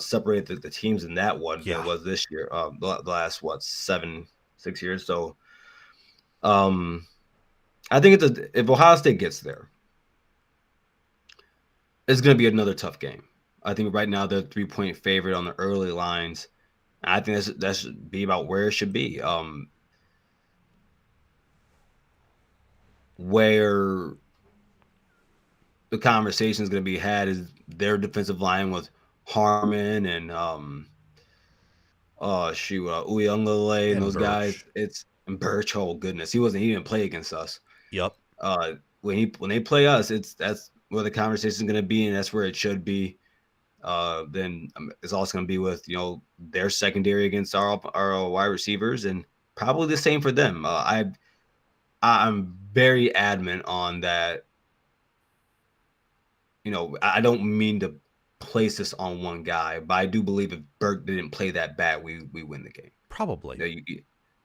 Speaker 2: separated the teams in that one than it
Speaker 1: Yeah.
Speaker 2: was this year. The last what 6 years. So um, I think if Ohio State gets there, it's going to be another tough game. I think right now they're 3-point favorite on the early lines. I think that should be about where it should be. Where the conversation is going to be had is their defensive line with Harmon and Uyunglele and
Speaker 1: And
Speaker 2: those guys.
Speaker 1: Birch.
Speaker 2: And Birch, oh goodness, he didn't play against us.
Speaker 1: Yep.
Speaker 2: When they play us, that's where the conversation is going to be, and that's where it should be. Then it's also going to be with their secondary against our wide receivers, and probably the same for them. I'm very adamant on that. I don't mean to place this on one guy, but I do believe if Burke didn't play that bad, we win the game.
Speaker 1: Probably.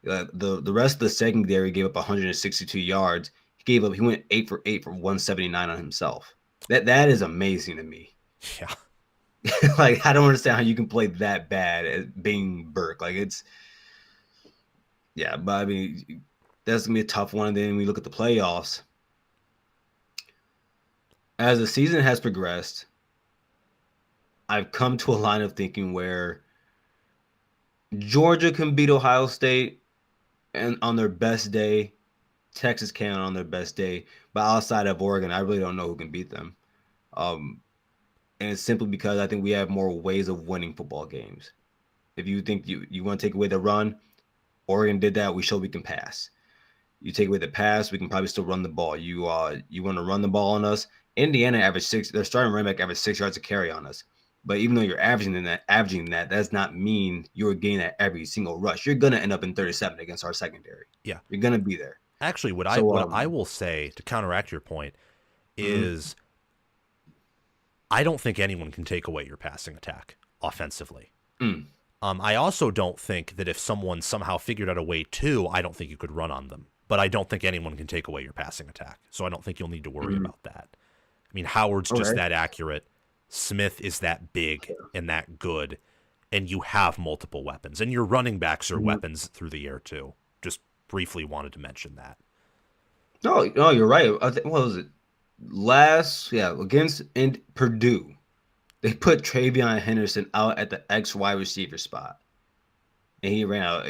Speaker 2: The rest of the secondary gave up 162 yards. He went 8 for 8 for 179 on himself. That is amazing to me.
Speaker 1: Yeah.
Speaker 2: Like, I don't understand how you can play that bad at being Burke. Like, but I mean, that's gonna be a tough one. And then we look at the playoffs. As the season has progressed, I've come to a line of thinking where Georgia can beat Ohio State and on their best day, Texas can on their best day, but outside of Oregon, I really don't know who can beat them. And it's simply because I think we have more ways of winning football games. If you think you want to take away the run, Oregon did that. We showed we can pass. You take away the pass, we can probably still run the ball. You want to run the ball on us. Indiana averaged 6. Their starting running back averaged 6 yards a carry on us. But even though you're averaging that does not mean you're getting that every single rush. You're gonna end up in 37 against our secondary.
Speaker 1: Yeah.
Speaker 2: You're gonna be there.
Speaker 1: Actually, what I will say to counteract your point is I don't think anyone can take away your passing attack offensively. I also don't think that if someone somehow figured out a way to, I don't think you could run on them. But I don't think anyone can take away your passing attack. So I don't think you'll need to worry about that. I mean, Howard's just that accurate. Smith is that big and that good. And you have multiple weapons. And your running backs are weapons through the air, too. Just briefly wanted to mention that.
Speaker 2: No, you're right. What was it? Against Purdue, they put Travion Henderson out at the X wide receiver spot. And he ran out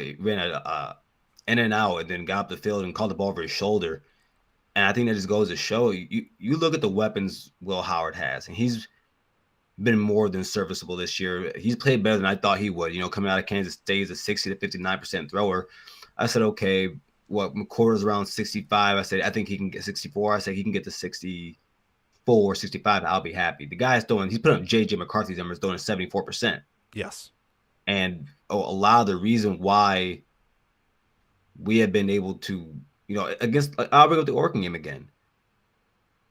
Speaker 2: in and out and then got up the field and caught the ball over his shoulder. And I think that just goes to show you look at the weapons Will Howard has, and he's been more than serviceable this year. He's played better than I thought he would. Coming out of Kansas State, he's a 60 to 59% thrower. I said, okay, McCord's around 65. I said, I think he can get 64. I said he can get to 64, 65. I'll be happy. The guy's he's putting up J.J. McCarthy's numbers, throwing 74%.
Speaker 1: Yes.
Speaker 2: And a lot of the reason why we have been able to, I'll bring up the Oregon game again.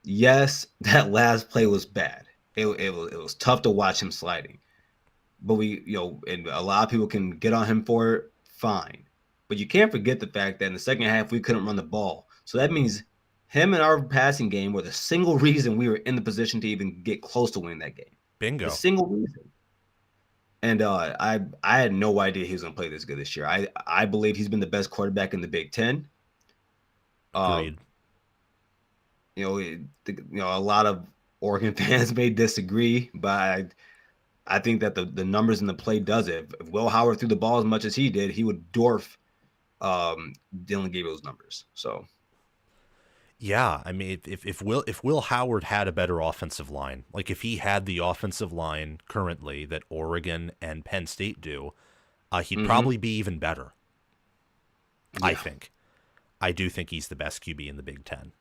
Speaker 2: Yes, that last play was bad. It was tough to watch him sliding. But and a lot of people can get on him for it, fine. But you can't forget the fact that in the second half, we couldn't run the ball. So that means him and our passing game were the single reason we were in the position to even get close to winning that game.
Speaker 1: Bingo.
Speaker 2: The single reason. And I had no idea he was going to play this good this year. I believe he's been the best quarterback in the Big Ten.
Speaker 1: Agreed.
Speaker 2: A lot of Oregon fans may disagree, but I think that the numbers in the play does it. If Will Howard threw the ball as much as he did, he would dwarf Dylan Gabriel's numbers. So,
Speaker 1: yeah, I mean, if Will Howard had a better offensive line, like if he had the offensive line currently that Oregon and Penn State do, he'd probably be even better. Yeah. I do think he's the best QB in the Big Ten.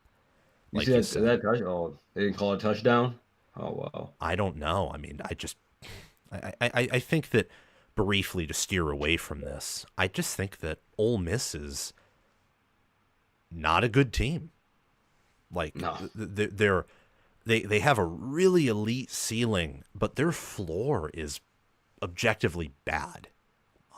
Speaker 2: Like you see that touchdown? Oh, they didn't call it a touchdown? Oh, wow.
Speaker 1: I don't know. I mean, I think that briefly to steer away from this, I just think that Ole Miss is not a good team. Like, no. They have a really elite ceiling, but their floor is objectively bad.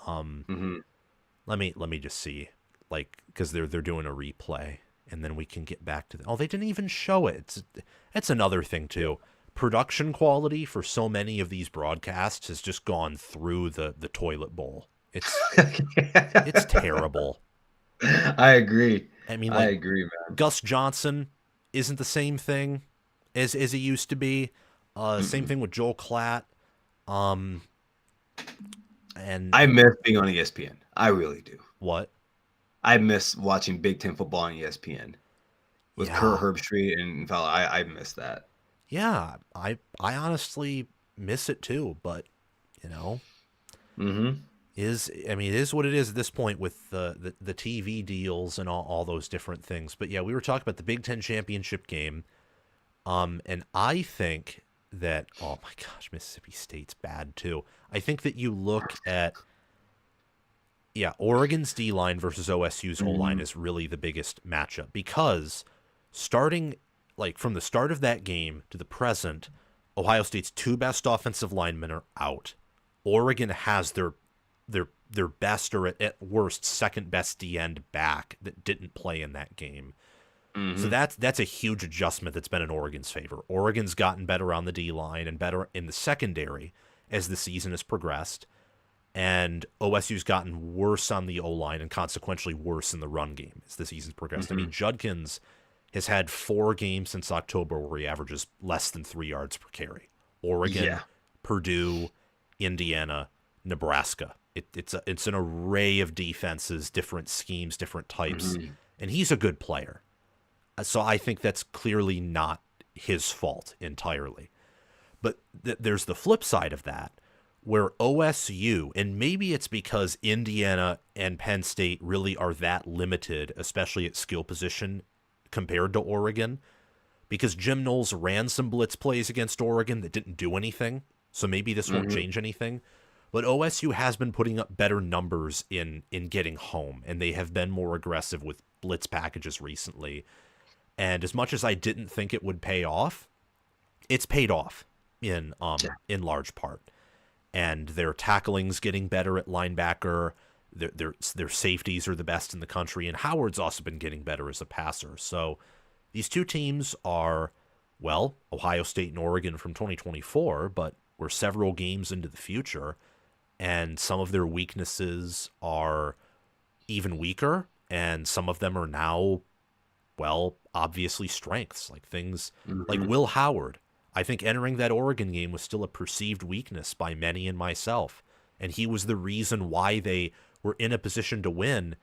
Speaker 1: Let me just see, like, because they're doing a replay, and then we can get back to they didn't even show it. It's another thing too. Production quality for so many of these broadcasts has just gone through the toilet bowl. It's terrible.
Speaker 2: I agree.
Speaker 1: I mean,
Speaker 2: I agree, man.
Speaker 1: Gus Johnson isn't the same thing as he used to be. Same thing with Joel Klatt. And
Speaker 2: I miss being on ESPN. I really do.
Speaker 1: What?
Speaker 2: I miss watching Big Ten football on ESPN with Kurt Herbstreit and fella. I miss that.
Speaker 1: Yeah, I honestly miss it too, but It is what it is at this point with the TV deals and all those different things. But yeah, we were talking about the Big Ten championship game. And I think that, oh my gosh, Mississippi State's bad too. I think that you look at, yeah, Oregon's D line versus OSU's O line
Speaker 2: Mm-hmm.
Speaker 1: is really the biggest matchup because starting like from the start of that game to the present, Ohio State's two best offensive linemen are out. Oregon has their best or at worst second best D end back that didn't play in that game. So
Speaker 2: Mm-hmm.
Speaker 1: that's a huge adjustment that's been in Oregon's favor. Oregon's gotten better on the D line and better in the secondary as the season has progressed, and OSU's gotten worse on the O line and consequentially worse in the run game as the season's progressed. I
Speaker 2: Mm-hmm.
Speaker 1: mean, Judkins has had 4 games since October where he averages less than 3 yards per carry. Oregon,
Speaker 2: Yeah.
Speaker 1: Purdue, Indiana, Nebraska. It's an array of defenses, different schemes, different types,
Speaker 2: Mm-hmm.
Speaker 1: and he's a good player. So I think that's clearly not his fault entirely. But there's the flip side of that, where OSU, and maybe it's because Indiana and Penn State really are that limited, especially at skill position compared to Oregon, because Jim Knowles ran some blitz plays against Oregon that didn't do anything. So maybe this won't
Speaker 2: Mm-hmm.
Speaker 1: change anything. But OSU has been putting up better numbers in getting home, and they have been more aggressive with blitz packages recently. And as much as I didn't think it would pay off, it's paid off in large part. And their tackling's getting better at linebacker. Their safeties are the best in the country, and Howard's also been getting better as a passer. So these two teams are, well, Ohio State and Oregon from 2024, but we're several games into the future, and some of their weaknesses are even weaker, and some of them are now, well, obviously strengths, like things like
Speaker 2: Mm-hmm.
Speaker 1: Will Howard. I think entering that Oregon game was still a perceived weakness by many and myself, and he was the reason why they were in a position to win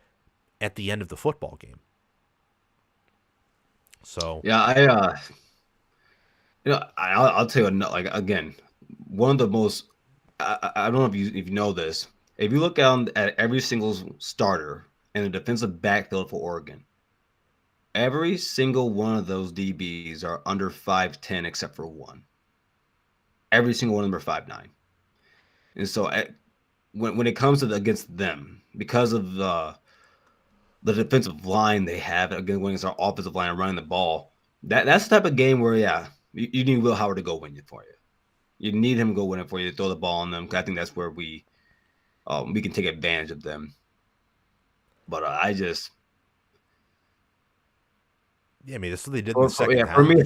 Speaker 1: at the end of the football game. So,
Speaker 2: Yeah, I'll tell you, like again, one of the most. I don't know if you know this. If you look down at every single starter in the defensive backfield for Oregon, every single one of those DBs are under 5'10", except for one. Every single one of them are 5'9". And so when it comes to against them, because of the defensive line they have against our offensive line running the ball, that's the type of game where you need Will Howard to go win it for you. You need him to go win it for you to throw the ball on them. 'Cause I think that's where we can take advantage of them. But I just
Speaker 1: yeah, I mean, that's what they did in the second
Speaker 2: for me,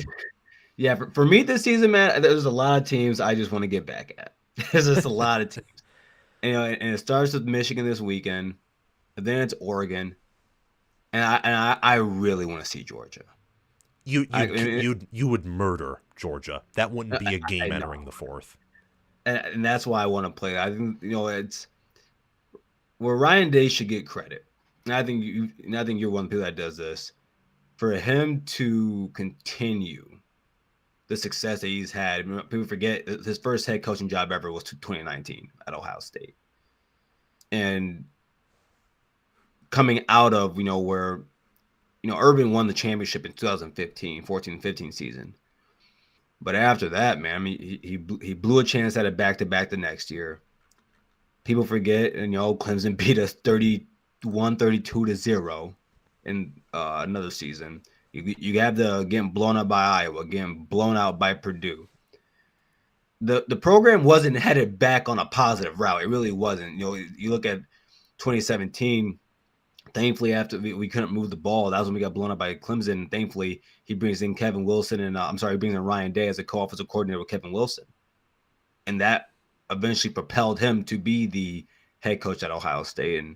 Speaker 1: half.
Speaker 2: for me this season, man, there's a lot of teams I just want to get back at. There's just a lot of teams. And it starts with Michigan this weekend, and then it's Oregon, and I really want to see Georgia.
Speaker 1: You
Speaker 2: I,
Speaker 1: you
Speaker 2: I,
Speaker 1: you would murder Georgia. That wouldn't be a
Speaker 2: I
Speaker 1: game
Speaker 2: know,
Speaker 1: entering the fourth.
Speaker 2: and that's why I want to play. I think it's where Ryan Day should get credit. And I think you're one of the people that does this. For him to continue the success that he's had, people forget his first head coaching job ever was 2019 at Ohio State, and coming out of where Urban won the championship in 2015, 14-15 season. But after that, man, I mean, he blew a chance at it back to back the next year. People forget, and Clemson beat us 31-32-0 in another season. You have the getting blown up by Iowa, getting blown out by Purdue. The program wasn't headed back on a positive route. It really wasn't. You look at 2017. Thankfully, after we couldn't move the ball, that was when we got blown up by Clemson. Thankfully, he brings in Kevin Wilson and he brings in Ryan Day as a co-offensive coordinator with Kevin Wilson, and that eventually propelled him to be the head coach at Ohio State. And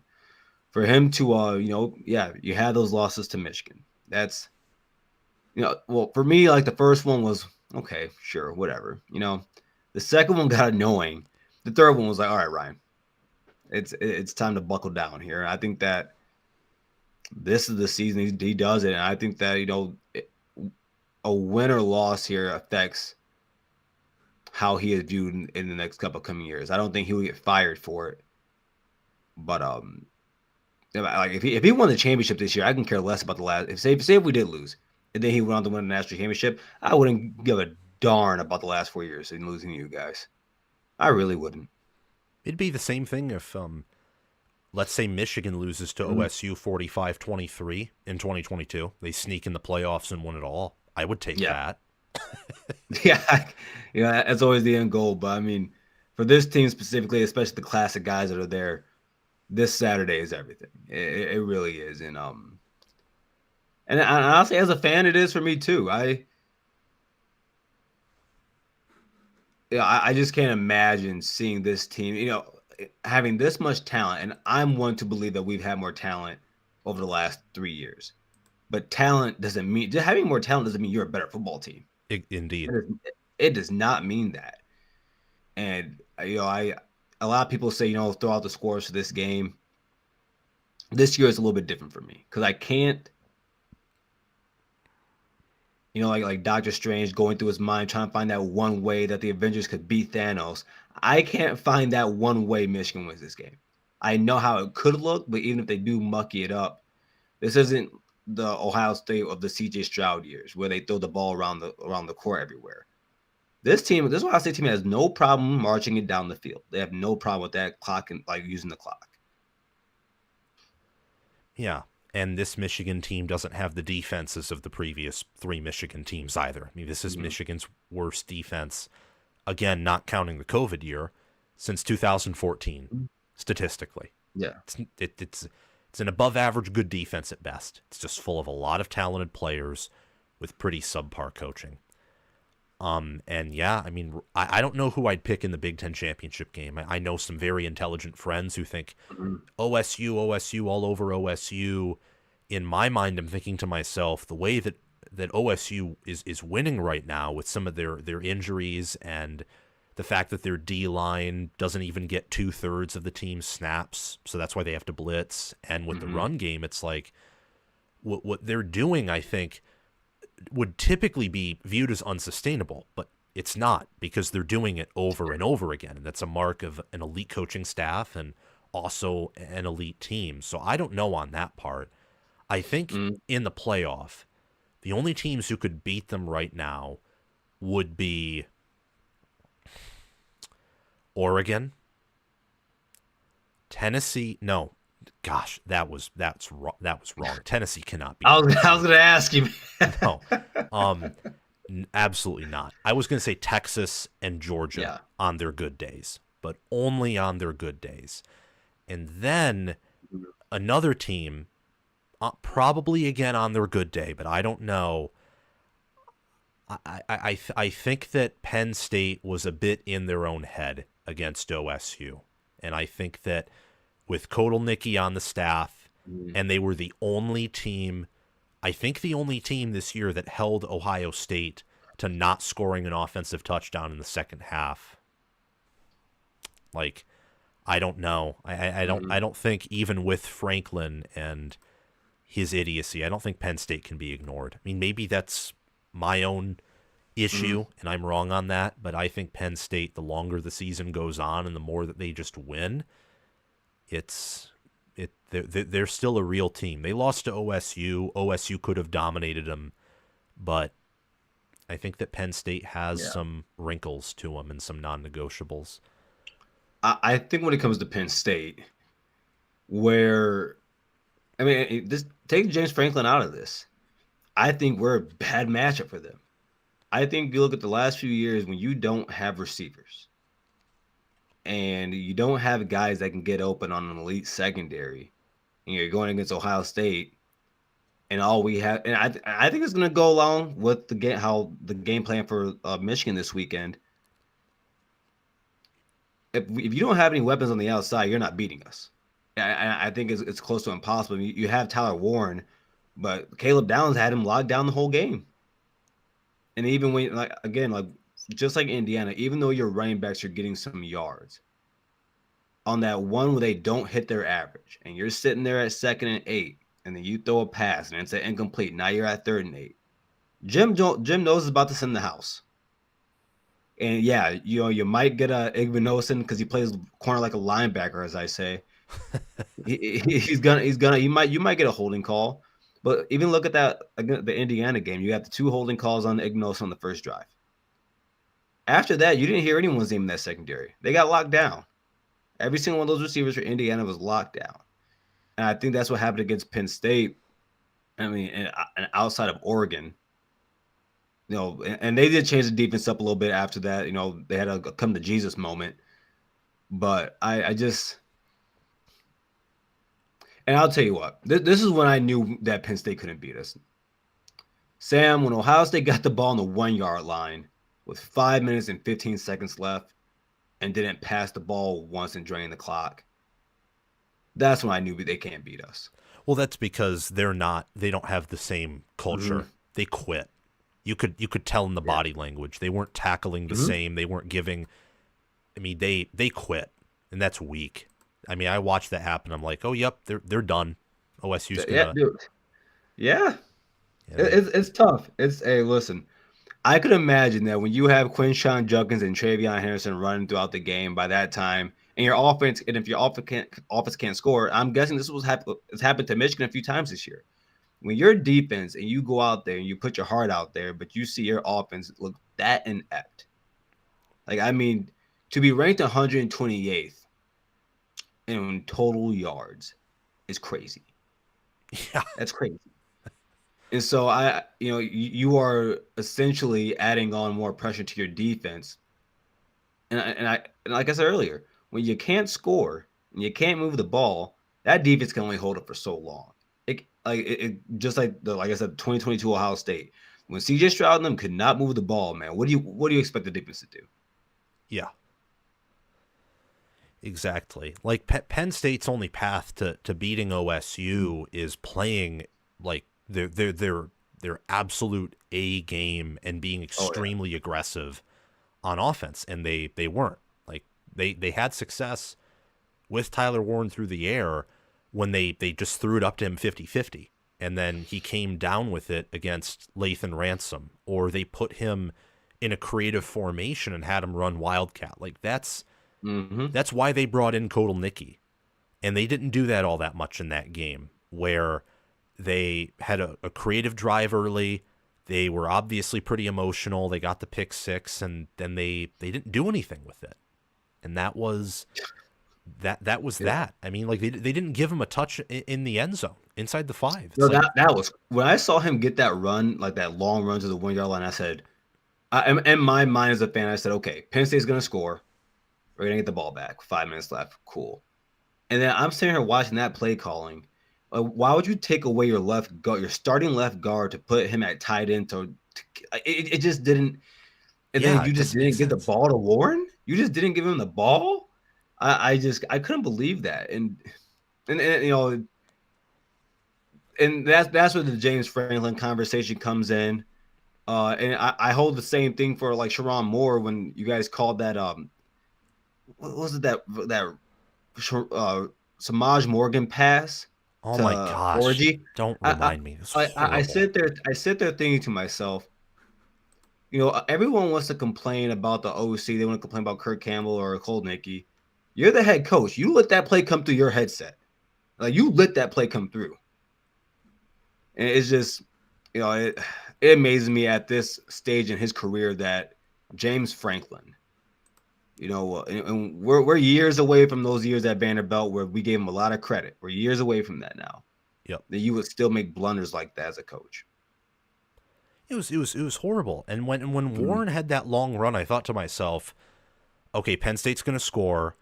Speaker 2: for him to, you had those losses to Michigan. That's, well, for me, like the first one was okay, sure, whatever. The second one got annoying. The third one was like, all right, Ryan, it's time to buckle down here. I think that this is the season he does it, and I think that a win or loss here affects how he is viewed in the next couple of coming years. I don't think he will get fired for it. But like if he won the championship this year, I can care less about the last. If we did lose, and then he went on to win the national championship, I wouldn't give a darn about the last 4 years and losing to you guys. I really wouldn't.
Speaker 1: It'd be the same thing if, let's say Michigan loses to OSU 45-23 in 2022. They sneak in the playoffs and win it all. I would take that.
Speaker 2: Yeah, that's always the end goal. But I mean, for this team specifically, especially the classic guys that are there, this Saturday is everything. It really is, and honestly, as a fan, it is for me too. I just can't imagine seeing this team, having this much talent. And I'm one to believe that we've had more talent over the last 3 years. But talent doesn't mean just having more talent doesn't mean you're a better football team.
Speaker 1: Indeed,
Speaker 2: it does not mean that. And a lot of people say throw out the scores for this game. This year is a little bit different for me because I can't. Like Doctor Strange going through his mind trying to find that one way that the Avengers could beat Thanos. I can't find that one way Michigan wins this game. I know how it could look, but even if they do mucky it up, this isn't the Ohio State of the C.J. Stroud years where they throw the ball around the court everywhere. This Ohio State team has no problem marching it down the field. They have no problem with that clock and like using the clock.
Speaker 1: Yeah. And this Michigan team doesn't have the defenses of the previous 3 Michigan teams either. I mean, this is Michigan's worst defense, again, not counting the COVID year, since 2014, statistically.
Speaker 2: Yeah.
Speaker 1: It's an above-average good defense at best. It's just full of a lot of talented players with pretty subpar coaching. And yeah, I mean, I don't know who I'd pick in the Big Ten championship game. I know some very intelligent friends who think OSU, all over OSU. In my mind, I'm thinking to myself, the way that OSU is winning right now with some of their injuries and the fact that their D-line doesn't even get 2/3 of the team's snaps, so that's why they have to blitz. And with the run game, it's like what they're doing, I think, would typically be viewed as unsustainable, but it's not because they're doing it over and over again. And that's a mark of an elite coaching staff and also an elite team. So I don't know on that part. I think in the playoff, the only teams who could beat them right now would be Oregon, Tennessee. No, gosh, that's wrong. Tennessee cannot be.
Speaker 2: I was going to ask you.
Speaker 1: No, absolutely not. I was going to say Texas and Georgia on their good days, but only on their good days. And then another team, probably again on their good day, but I don't know. I think that Penn State was a bit in their own head against OSU, and I think that with Kotelnicki on the staff, and they were the only team, I think the only team this year that held Ohio State to not scoring an offensive touchdown in the second half. Like, I don't know. I don't think even with Franklin and his idiocy, I don't think Penn State can be ignored. I mean, maybe that's my own issue, and I'm wrong on that, but I think Penn State, the longer the season goes on and the more that they just win, they're still a real team. They lost to OSU. OSU could have dominated them, but I think that Penn State has some wrinkles to them and some non-negotiables.
Speaker 2: I think when it comes to Penn State, just take James Franklin out of this. I think we're a bad matchup for them. I think you look at the last few years when you don't have receivers and you don't have guys that can get open on an elite secondary, and you're going against Ohio State, and all we have, and I think it's going to go along with how the game plan for Michigan this weekend. If you don't have any weapons on the outside, you're not beating us. I think it's close to impossible. You have Tyler Warren, but Caleb Downs had him locked down the whole game. And even when, just like Indiana, even though your running backs are getting some yards, on that one where they don't hit their average, and you're sitting there at 2nd and 8, and then you throw a pass, and it's an incomplete. Now you're at 3rd and 8. Jim knows is about to send the house. And yeah, you might get a Igbinosin because he plays corner like a linebacker, as I say. You might get a holding call, but even look at that again, the Indiana game. You got the 2 holding calls on Ignos on the first drive. After that, you didn't hear anyone's name in that secondary. They got locked down. Every single one of those receivers for Indiana was locked down, and I think that's what happened against Penn State. I mean, and outside of Oregon, and they did change the defense up a little bit after that. They had a come to Jesus moment, but I just. And I'll tell you what, this is when I knew that Penn State couldn't beat us. Sam, when Ohio State got the ball on the 1-yard line with 5 minutes and 15 seconds left and didn't pass the ball once and drain the clock, that's when I knew they can't beat us.
Speaker 1: Well, that's because they don't have the same culture. Mm-hmm. They quit. You could tell in the body language. They weren't tackling the same. They weren't giving. I mean, they quit, and that's weak. I mean, I watched that happen. I'm like, oh, yep, they're done. OSU's gonna.
Speaker 2: Yeah. It's tough. Hey, listen, I could imagine that when you have Quinshon Judkins and Travion Henderson running throughout the game by that time, and your offense, and if your offense can't score, I'm guessing this has happened to Michigan a few times this year. When your defense and you go out there and you put your heart out there, but you see your offense look that inept. Like, I mean, to be ranked 128th in total yards is crazy.
Speaker 1: Yeah,
Speaker 2: that's crazy. And so you are essentially adding on more pressure to your defense. And like I said earlier, when you can't score and you can't move the ball, that defense can only hold it for so long. Just like I said, 2022 Ohio State, when CJ Stroud and them could not move the ball, man, what do you expect the defense to do?
Speaker 1: Yeah. Exactly. Like Penn State's only path to beating OSU is playing like their absolute A game and being extremely aggressive on offense, and they weren't. Like they had success with Tyler Warren through the air when they just threw it up to him 50-50, and then he came down with it against Lathan Ransom, or they put him in a creative formation and had him run Wildcat. Like that's why they brought in Kotelnicki, and they didn't do that all that much in that game, where they had a creative drive early. They were obviously pretty emotional. They got the pick 6, and then they didn't do anything with it, and that was that. I mean, like they didn't give him a touch in the end zone inside the 5.
Speaker 2: No, that was when I saw him get that run, like that long run to the 1-yard line. I said, in my mind as a fan, I said, okay, Penn State's gonna score. We're gonna get the ball back. 5 minutes left. Cool. And then I'm sitting here watching that play calling. Why would you take away your starting left guard to put him at tight end? It just didn't. And then you just didn't give the ball to Warren. You just didn't give him the ball. I couldn't believe that. And that's where the James Franklin conversation comes in. And I hold the same thing for like Sharon Moore when you guys called that what was it that Samaj Morgan pass?
Speaker 1: Oh my gosh!
Speaker 2: Orgy?
Speaker 1: Don't remind me.
Speaker 2: I sit there thinking to myself, everyone wants to complain about the OC. They want to complain about Kirk Campbell or Kotelnicki. You're the head coach. You let that play come through your headset. Like you let that play come through, and it's just, it amazes me at this stage in his career that James Franklin. And we're years away from those years at Vanderbilt where we gave him a lot of credit. We're years away from that now.
Speaker 1: Yep.
Speaker 2: That you would still make blunders like that as a coach.
Speaker 1: It was horrible. And when Warren had that long run, I thought to myself, okay, Penn State's going to score,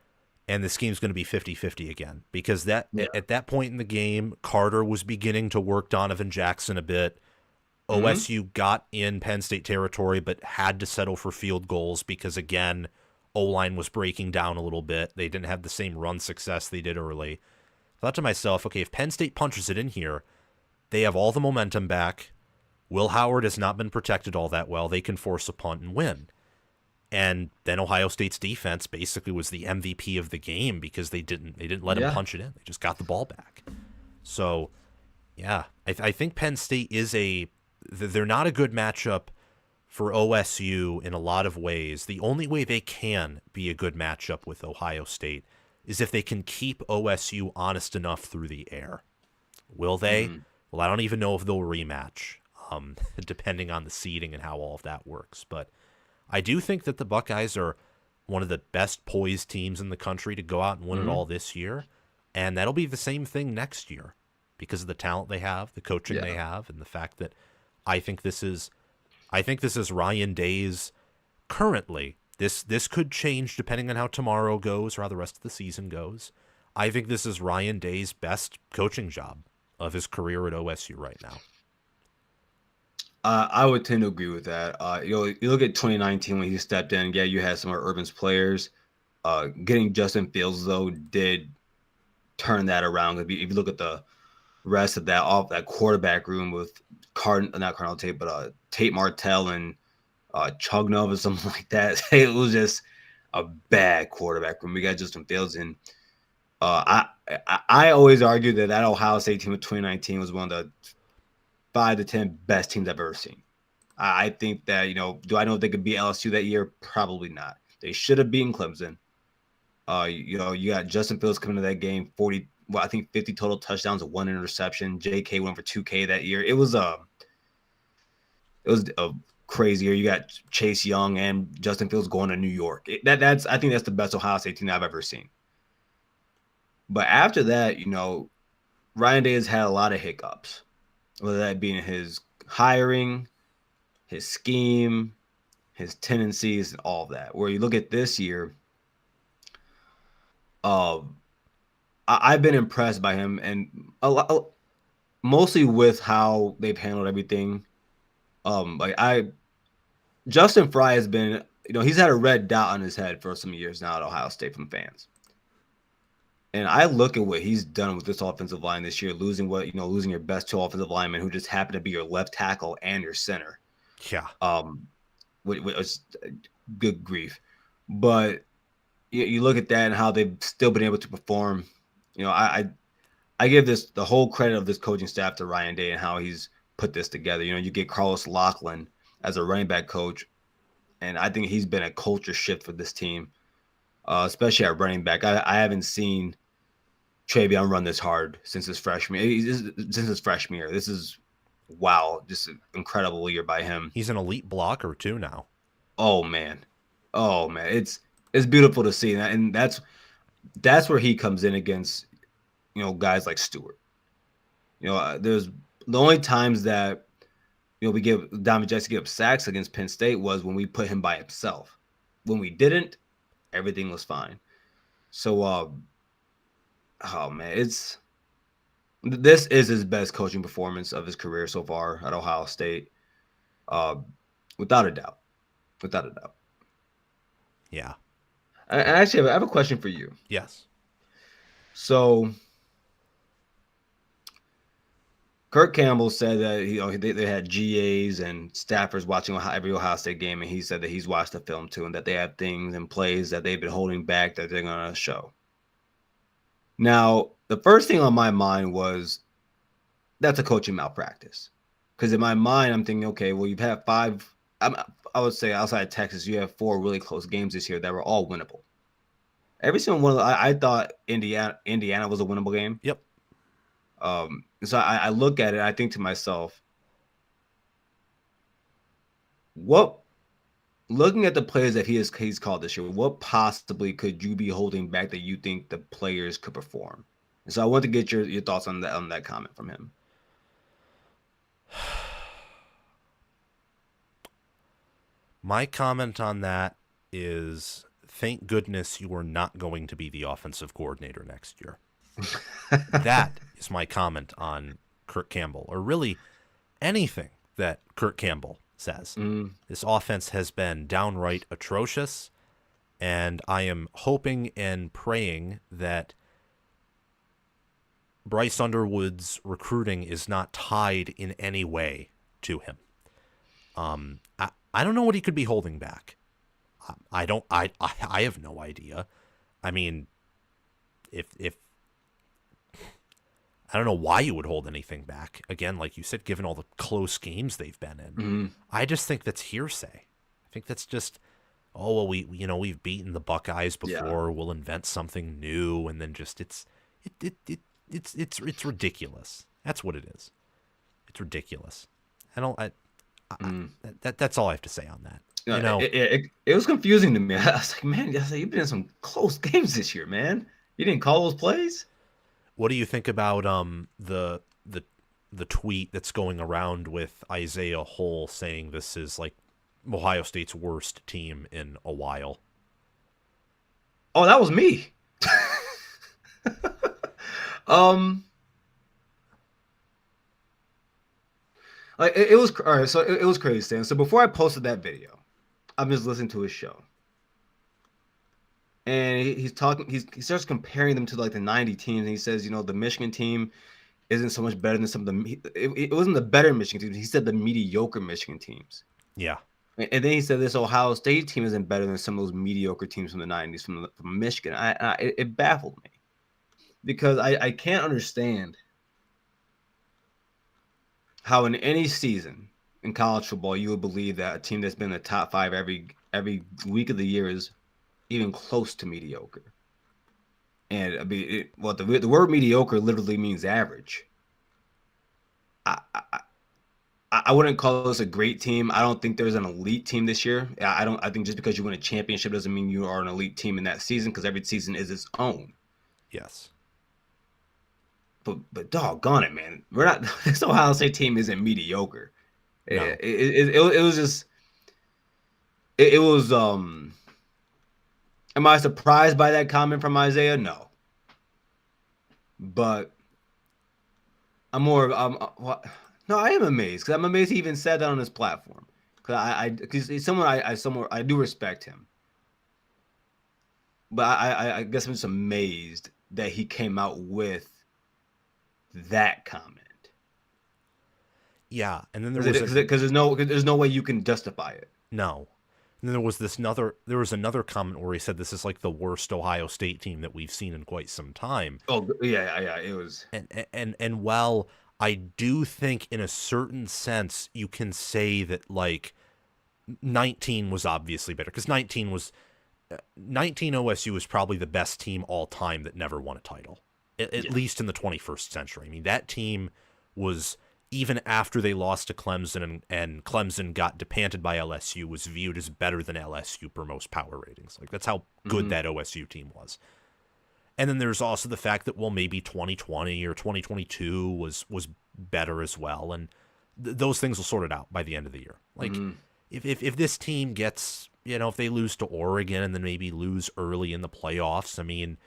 Speaker 1: and the scheme's going to be 50-50 again. Because at that point in the game, Carter was beginning to work Donovan Jackson a bit. OSU got in Penn State territory, but had to settle for field goals because, again, O-line was breaking down a little bit. They didn't have the same run success they did early. I thought to myself, okay, if Penn State punches it in here, they have all the momentum back. Will Howard has not been protected all that well. They can force a punt and win. And then Ohio State's defense basically was the MVP of the game because they didn't let him punch it in. They just got the ball back. So, yeah, I think Penn State they're not a good matchup for OSU in a lot of ways. The only way they can be a good matchup with Ohio State is if they can keep OSU honest enough through the air. Will they?
Speaker 2: Mm-hmm.
Speaker 1: Well, I don't even know if they'll rematch, depending on the seeding and how all of that works. But I do think that the Buckeyes are one of the best poised teams in the country to go out and win it
Speaker 2: Mm-hmm.
Speaker 1: all this year. And that'll be the same thing next year because of the talent they have, the coaching they
Speaker 2: Yeah.
Speaker 1: have, and the fact that I think this is Ryan Day's currently. This could change depending on how tomorrow goes or how the rest of the season goes. I think this is Ryan Day's best coaching job of his career at OSU right now.
Speaker 2: I would tend to agree with that. You look at 2019 when he stepped in. Yeah, you had some of Urban's players. Getting Justin Fields though did turn that around. If you look at the rest of that quarterback room with not Cardinal Tate, but Tate Martell and Chugnov or something like that. It was just a bad quarterback room. We got Justin Fields in. I always argue that Ohio State team of 2019 was one of the 5 to 10 best teams I've ever seen. I think that, do I know if they could beat LSU that year? Probably not. They should have beaten Clemson. You got Justin Fields coming to that game, 40, I think 50 total touchdowns and 1 interception. JK went for 2K that year. It was a crazy year. You got Chase Young and Justin Fields going to New York. I think that's the best Ohio State team I've ever seen. But after that, Ryan Day has had a lot of hiccups, whether that being his hiring, his scheme, his tendencies, and all of that. Where you look at this year, I've been impressed by him, and mostly with how they've handled everything. Justin Fry has been, he's had a red dot on his head for some years now at Ohio State from fans. And I look at what he's done with this offensive line this year, losing your best 2 offensive linemen who just happen to be your left tackle and your center.
Speaker 1: Yeah.
Speaker 2: Which good grief. But you look at that and how they've still been able to perform. I give the whole credit of this coaching staff to Ryan Day and how he's put this together. You get Carlos Loughlin as a running back coach, and I think he's been a culture shift for this team, especially at running back. I haven't seen Travion run this hard since his freshman year. This is just an incredible year by him.
Speaker 1: He's an elite blocker too now.
Speaker 2: Oh man, it's beautiful to see, and that's where he comes in against guys like Stewart. There's the only times that we give Diamond Jackson give up sacks against Penn State was when we put him by himself. When we didn't, everything was fine. So oh man, this is his best coaching performance of his career so far at Ohio State, without a doubt.
Speaker 1: Yeah.
Speaker 2: I actually have a question for you.
Speaker 1: Yes.
Speaker 2: So Kirk Campbell said that they had GAs and staffers watching every Ohio State game, and he said that he's watched the film too, and that they have things and plays that they've been holding back that they're going to show. Now, the first thing on my mind was that's a coaching malpractice, because in my mind I'm thinking, okay, well, you've had 5. I would say outside of Texas, you have 4 really close games this year that were all winnable. Every single one of them, I thought Indiana was a winnable game.
Speaker 1: Yep.
Speaker 2: So I look at it, I think to myself, looking at the players that he's called this year, what possibly could you be holding back that you think the players could perform? And so I want to get your thoughts on that comment from him.
Speaker 1: My comment on that is, thank goodness you are not going to be the offensive coordinator next year. That is my comment on Kirk Campbell, or really anything that Kirk Campbell says. This offense has been downright atrocious, and I am hoping and praying that Bryce Underwood's recruiting is not tied in any way to him. I don't know what he could be holding back. I have no idea. I mean, if I don't know why you would hold anything back. Again, like you said, given all the close games they've been in, I just think that's hearsay. I think that's just oh well, we've beaten the Buckeyes
Speaker 2: Yeah.
Speaker 1: before. We'll invent something new, and then just it's ridiculous. That's what it is. It's ridiculous. I don't.
Speaker 2: Mm.
Speaker 1: That's all I have to say on that.
Speaker 2: No, it was confusing to me. I was like, man, you've been in some close games this year, man. You didn't call those plays?
Speaker 1: What do you think about the tweet that's going around with Isaiah Hull saying this is like Ohio State's worst team in a while?
Speaker 2: Oh, that was me. um, like it was all right. So it was crazy, Stan. So before I posted that video, I'm just listening to his show, and he's talking. He starts comparing them to like the '90 teams. And he says, the Michigan team isn't so much better than some of the. It wasn't the better Michigan teams. He said the mediocre Michigan teams.
Speaker 1: Yeah.
Speaker 2: And then he said this Ohio State team isn't better than some of those mediocre teams from the '90s from Michigan. It baffled me because I can't understand how in any season in college football you would believe that a team that's been in the top five every week of the year is even close to mediocre. And I mean, the word mediocre literally means average. I, I I wouldn't call this a great team. I don't think there's an elite team this year. I don't. I think just because you win a championship doesn't mean you are an elite team in that season because every season is its own.
Speaker 1: Yes.
Speaker 2: But doggone it, man, we're not. This Ohio State team isn't mediocre.
Speaker 1: No.
Speaker 2: It was just. It was. Am I surprised by that comment from Isaiah? No. But I'm more. What? No, I am amazed because I'm amazed he even said that on his platform. Because he's someone I do respect him, but I guess I'm just amazed that he came out with that comment.
Speaker 1: Yeah, and then there
Speaker 2: Because there's no way you can justify it.
Speaker 1: no. And then there was another comment where he said this is like the worst Ohio State team that we've seen in quite some time.
Speaker 2: Oh yeah, it was.
Speaker 1: And while I do think in a certain sense you can say that like 19 was obviously better because 19 OSU was probably the best team all time that never won a title, at least in the 21st century. I mean, that team was, even after they lost to Clemson and Clemson got depanted by LSU, was viewed as better than LSU per most power ratings. Like, that's how good that OSU team was. And then there's also the fact that, well, maybe 2020 or 2022 was better as well. And those things will sort it out by the end of the year. Like, if this team gets, if they lose to Oregon and then maybe lose early in the playoffs, I mean,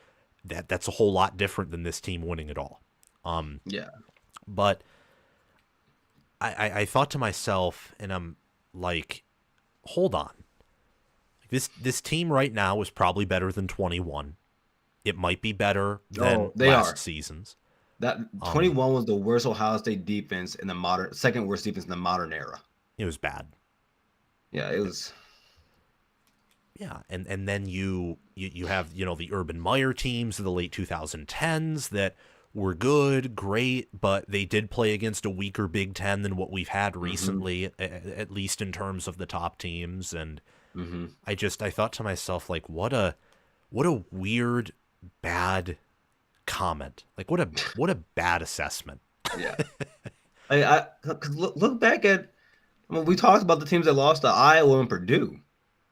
Speaker 1: that's a whole lot different than this team winning it all.
Speaker 2: Yeah.
Speaker 1: But I thought to myself, and I'm like, hold on. This team right now is probably better than 21. It might be better than last season's.
Speaker 2: That 21 was the worst Ohio State defense in the second worst defense in the modern era.
Speaker 1: It was bad.
Speaker 2: Yeah, it was.
Speaker 1: Yeah, and then you have, the Urban Meyer teams of the late 2010s that were good, great, but they did play against a weaker Big Ten than what we've had recently, at least in terms of the top teams. And I thought to myself, like, what a weird, bad comment. Like, what a bad assessment.
Speaker 2: Yeah. Look back at when we talked about the teams that lost to Iowa and Purdue,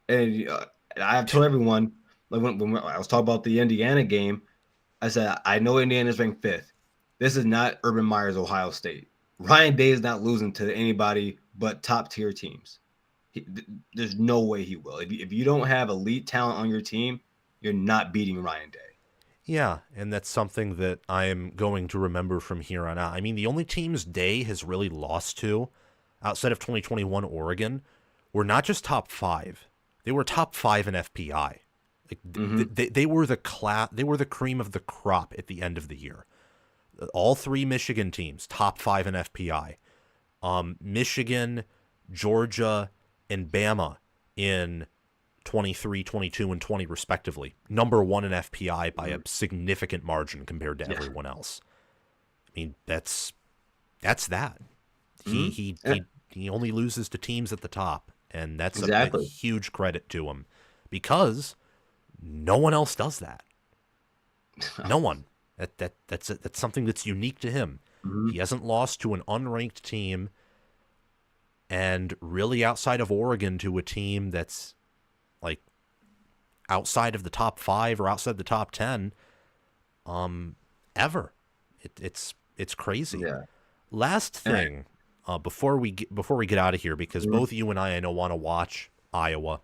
Speaker 2: and I have told everyone, like when I was talking about the Indiana game, I said, I know Indiana's ranked 5th. This is not Urban Meyer's Ohio State. Ryan Day is not losing to anybody but top-tier teams. There's no way he will. If you don't have elite talent on your team, you're not beating Ryan Day.
Speaker 1: Yeah, and that's something that I am going to remember from here on out. I mean, the only teams Day has really lost to, outside of 2021 Oregon, were not just top 5. They were top 5 in FPI. Like they were the cream of the crop at the end of the year. All 3 Michigan teams, top 5 in FPI. Michigan, Georgia, and Bama in 23, 22, and 20 respectively. Number 1 in FPI by a significant margin compared to everyone else. I mean, that's that. He only loses to teams at the top, and that's a huge credit to him. because no one else does that. No one. That's something that's unique to him.
Speaker 2: Mhm.
Speaker 1: He hasn't lost to an unranked team, and really outside of Oregon to a team that's like outside of the top 5 or outside the top 10 ever. It's crazy.
Speaker 2: Yeah.
Speaker 1: Last
Speaker 2: And
Speaker 1: thing, before we get out of here, because
Speaker 2: Mhm.
Speaker 1: both you and I know want to watch Iowa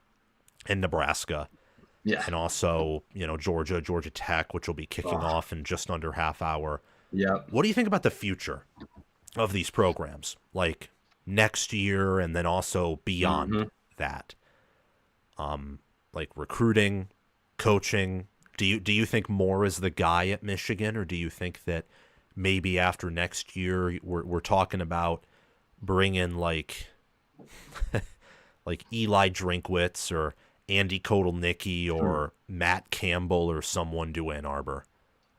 Speaker 1: and Nebraska,
Speaker 2: Yeah.
Speaker 1: and also Georgia Tech, which will be kicking
Speaker 2: Oh,
Speaker 1: off in just under half hour.
Speaker 2: yep.
Speaker 1: What do you think about the future of these programs, like next year and then also beyond
Speaker 2: Mhm.
Speaker 1: that? Like recruiting, coaching. Do you think Moore is the guy at Michigan, or do you think that maybe after next year we're talking about bringing like Eli Drinkwitz or Andy Kotelnicki
Speaker 2: Hmm.
Speaker 1: or Matt Campbell or someone to Ann Arbor?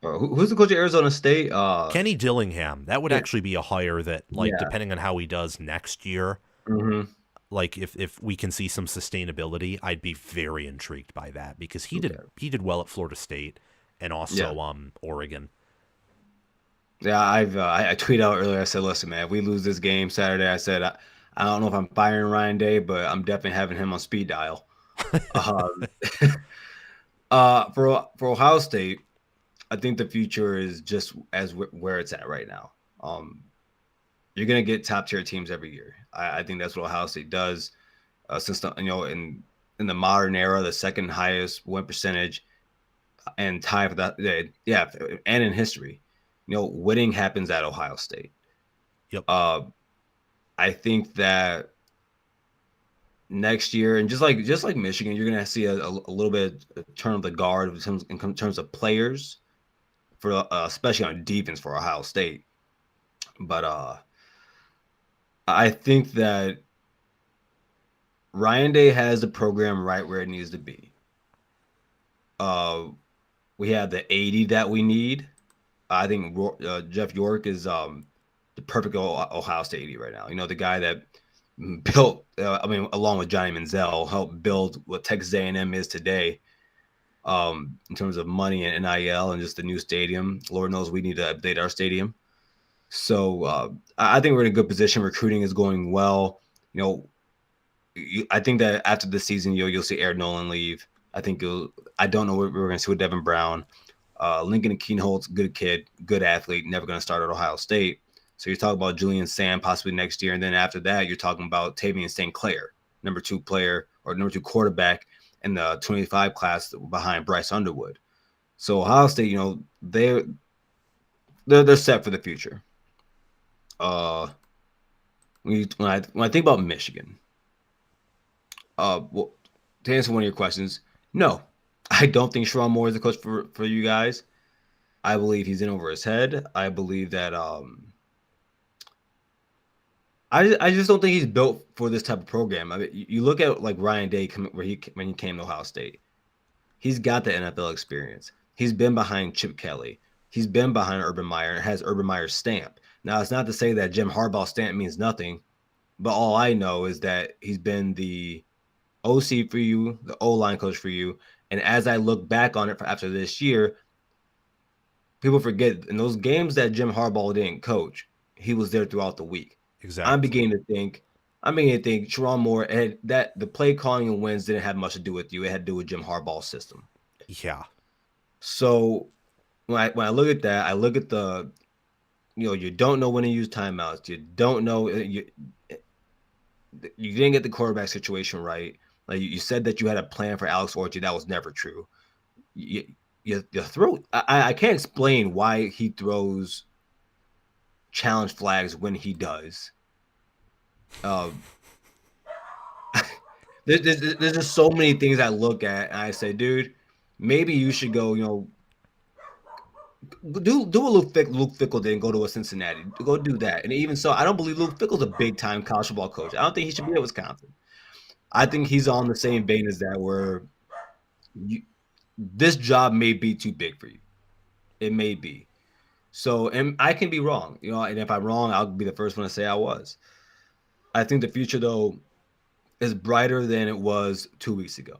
Speaker 2: Who's the coach at Arizona State?
Speaker 1: Kenny Dillingham. That would
Speaker 2: Yeah.
Speaker 1: actually be a hire that, like,
Speaker 2: Yeah.
Speaker 1: depending on how he does next year,
Speaker 2: Mhm.
Speaker 1: like if we can see some sustainability, I'd be very intrigued by that because he did
Speaker 2: Okay.
Speaker 1: he did well at Florida State and
Speaker 2: Yeah.
Speaker 1: also Oregon.
Speaker 2: Yeah, I tweeted out earlier. I said, "Listen, man, if we lose this game Saturday, I said I don't know if I'm firing Ryan Day, but I'm definitely having him on speed dial." Um, for Ohio State, I think the future is just as where it's at right now. Um, you're gonna get top tier teams every year. I think that's what Ohio State does. Since in the modern era, the second highest win percentage and tie for that, yeah, and in history, winning happens at Ohio State.
Speaker 1: Yep.
Speaker 2: Uh, I think that next year, and just like Michigan, you're gonna see a little bit of turn of the guard in terms of players for especially on defense for Ohio State. But I think that Ryan Day has the program right where it needs to be. Uh, we have the 80 that we need. I think Jeff York is the perfect Ohio State 80 right now. The guy that built, along with Johnny Manziel, helped build what Texas A&M is today. In terms of money and NIL and just the new stadium. Lord knows we need to update our stadium. So I think we're in a good position. Recruiting is going well. I think that after the season, you'll see Eric Nolan leave. I don't know what we're going to see with Devin Brown. Lincoln Keenholt's good kid, good athlete, never going to start at Ohio State. So you're talking about Julian Sam possibly next year, and then after that, you're talking about Tavian St. Clair, number 2 player or number 2 quarterback in the 25 class behind Bryce Underwood. So Ohio State, they're set for the future. Uh, when I think about Michigan, well, to answer one of your questions, no, I don't think Sharon Moore is the coach for you guys. I believe he's in over his head. I believe that I just don't think he's built for this type of program. I mean, you look at like Ryan Day when he came to Ohio State. He's got the NFL experience. He's been behind Chip Kelly. He's been behind Urban Meyer and has Urban Meyer's stamp. Now, it's not to say that Jim Harbaugh's stamp means nothing, but all I know is that he's been the OC for you, the O-line coach for you. And as I look back on it after this year, people forget in those games that Jim Harbaugh didn't coach, he was there throughout the week. I'm
Speaker 1: Exactly.
Speaker 2: beginning to think, I'm beginning to think Sharon Moore that the play calling and wins didn't have much to do with you. It had to do with Jim Harbaugh's system.
Speaker 1: Yeah.
Speaker 2: So when I look at that, I look at you don't know when to use timeouts. You don't know you didn't get the quarterback situation right. Like you said that you had a plan for Alex Orchard, that was never true. You, you throw. I can't explain why he throws challenge flags when he does. Uh, there's just so many things I look at and I say, dude, maybe you should go. Do a Luke Fickle did and go to a Cincinnati. Go do that. And even so, I don't believe Luke Fickle's a big time college football coach. I don't think he should be at Wisconsin. I think he's on the same vein as that, where this job may be too big for you. It may be. So, and I can be wrong, and if I'm wrong, I'll be the first one to say I was. I think the future, though, is brighter than it was 2 weeks ago.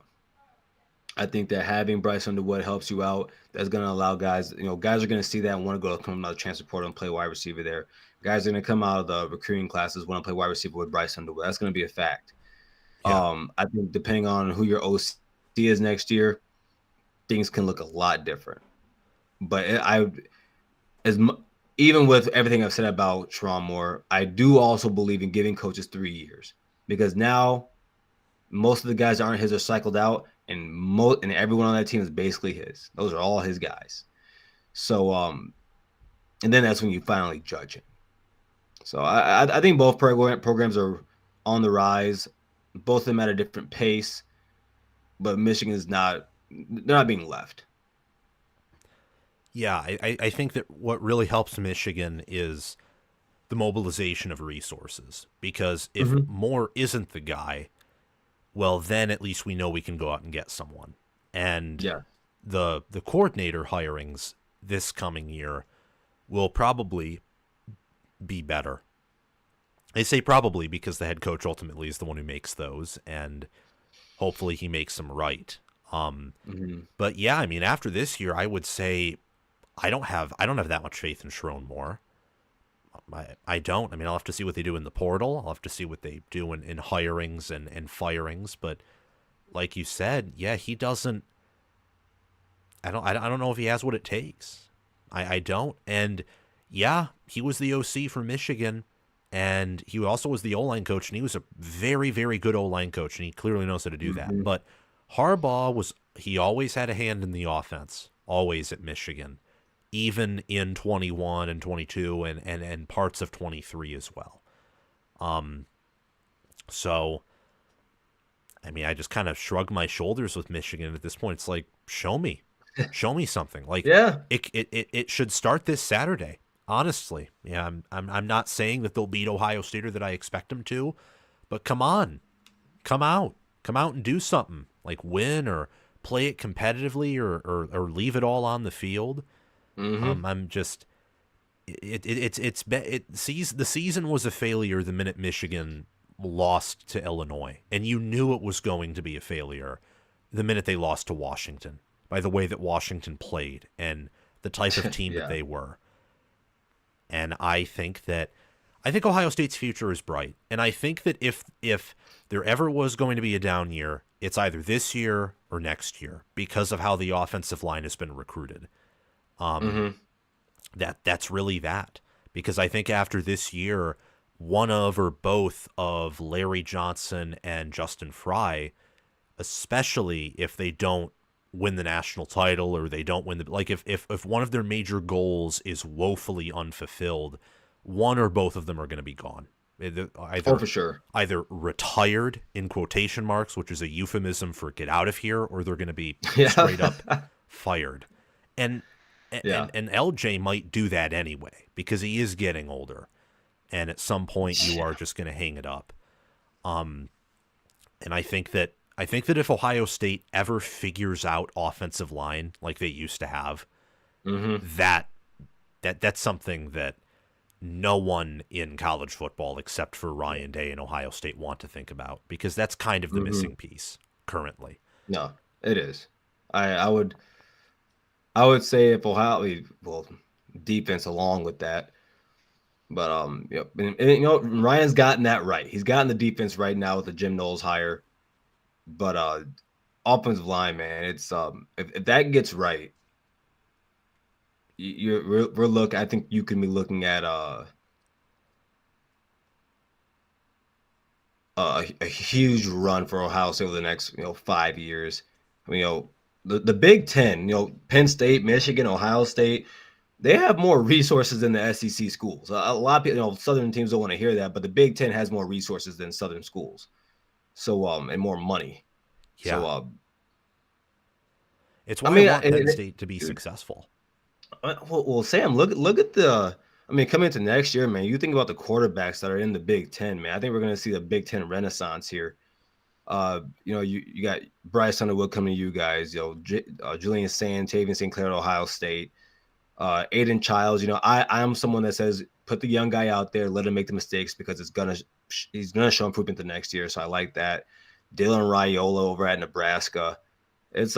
Speaker 2: I think that having Bryce Underwood helps you out. That's going to allow guys, guys are going to see that and want to go to come out of the transfer portal and play wide receiver there. Guys are going to come out of the recruiting classes, want to play wide receiver with Bryce Underwood. That's going to be a fact.
Speaker 1: Yeah.
Speaker 2: I think depending on who your OC is next year, things can look a lot different. But as even with everything I've said about Sharon Moore, I do also believe in giving coaches 3 years, because now most of the guys that aren't his are cycled out, and everyone on that team is basically his. Those are all his guys. So and then that's when you finally judge him. So I think both programs are on the rise, both of them at a different pace, but Michigan is not, they're not being left.
Speaker 1: Yeah, I think that what really helps Michigan is the mobilization of resources. Because if
Speaker 2: Mm-hmm.
Speaker 1: Moore isn't the guy, well, then at least we know we can go out and get someone. And
Speaker 2: Yeah.
Speaker 1: the coordinator hirings this coming year will probably be better. I say probably because the head coach ultimately is the one who makes those, and hopefully he makes them right.
Speaker 2: Mm-hmm.
Speaker 1: But yeah, I mean, after this year, I would say I don't have that much faith in Sharon Moore. I don't. I mean, I'll have to see what they do in the portal. I'll have to see what they do in hirings and firings. But like you said, yeah, he doesn't. I don't know if he has what it takes. I don't. And yeah, he was the OC for Michigan, and he also was the O line coach, and he was a very very good O line coach, and he clearly knows how to do that.
Speaker 2: Mm-hmm.
Speaker 1: But Harbaugh was he always had a hand in the offense, always at Michigan, even in 21 and 22 and parts of 23 as well. So I mean, I just kind of shrug my shoulders with Michigan at this point. It's like, show me something. Like
Speaker 2: Yeah.
Speaker 1: it should start this Saturday. Honestly, yeah, I'm not saying that they'll beat Ohio State or that I expect them to, but come on, come out and do something. Like win or play it competitively or leave it all on the field.
Speaker 2: Mm-hmm.
Speaker 1: I'm just the season was a failure the minute Michigan lost to Illinois, and you knew it was going to be a failure the minute they lost to Washington by the way that Washington played and the type of team that
Speaker 2: Yeah.
Speaker 1: they were. And I think Ohio State's future is bright, and I think that if there ever was going to be a down year, it's either this year or next year because of how the offensive line has been recruited.
Speaker 2: Mm-hmm.
Speaker 1: That's really that, because I think after this year, one of or both of Larry Johnson and Justin Fry, especially if they don't win the national title or they don't win the, like if one of their major goals is woefully unfulfilled, one or both of them are going to be gone.
Speaker 2: Oh,
Speaker 1: Either
Speaker 2: for sure.
Speaker 1: either retired in quotation marks, which is a euphemism for get out of here, or they're going to be straight
Speaker 2: Yeah.
Speaker 1: up fired. And
Speaker 2: Yeah.
Speaker 1: and LJ might do that anyway because he is getting older, and at some point you are
Speaker 2: Yeah.
Speaker 1: just going to hang it up. And I think that if Ohio State ever figures out offensive line like they used to have,
Speaker 2: Mm-hmm.
Speaker 1: that's something that no one in college football except for Ryan Day and Ohio State want to think about, because that's kind of the
Speaker 2: Mm-hmm.
Speaker 1: missing piece currently.
Speaker 2: No, it is. I would say if Ohio, well, defense along with that. But yep. And Ryan's gotten that right. He's gotten the defense right now with the Jim Knowles hire. But offensive line, man, it's if that gets right, we're look. I think you can be looking at a huge run for Ohio State over the next 5 years. I mean, the Big Ten, Penn State, Michigan, Ohio State, they have more resources than the SEC schools. A lot of people, Southern teams don't want to hear that, but the Big Ten has more resources than Southern schools. So and more money. So
Speaker 1: Yeah, it's
Speaker 2: I
Speaker 1: why I
Speaker 2: mean,
Speaker 1: want Penn State to be
Speaker 2: dude,
Speaker 1: successful.
Speaker 2: well, Sam, look at the. I mean, coming into next year, man, you think about the quarterbacks that are in the Big Ten, man. I think we're going to see the Big Ten renaissance here. You got Bryce Underwood coming to you guys. Julian Sand, Tavian St. Clair at Ohio State. Aiden Childs. I am someone that says put the young guy out there, let him make the mistakes because he's gonna show improvement the next year. So I like that. Dylan Raiola over at Nebraska. It's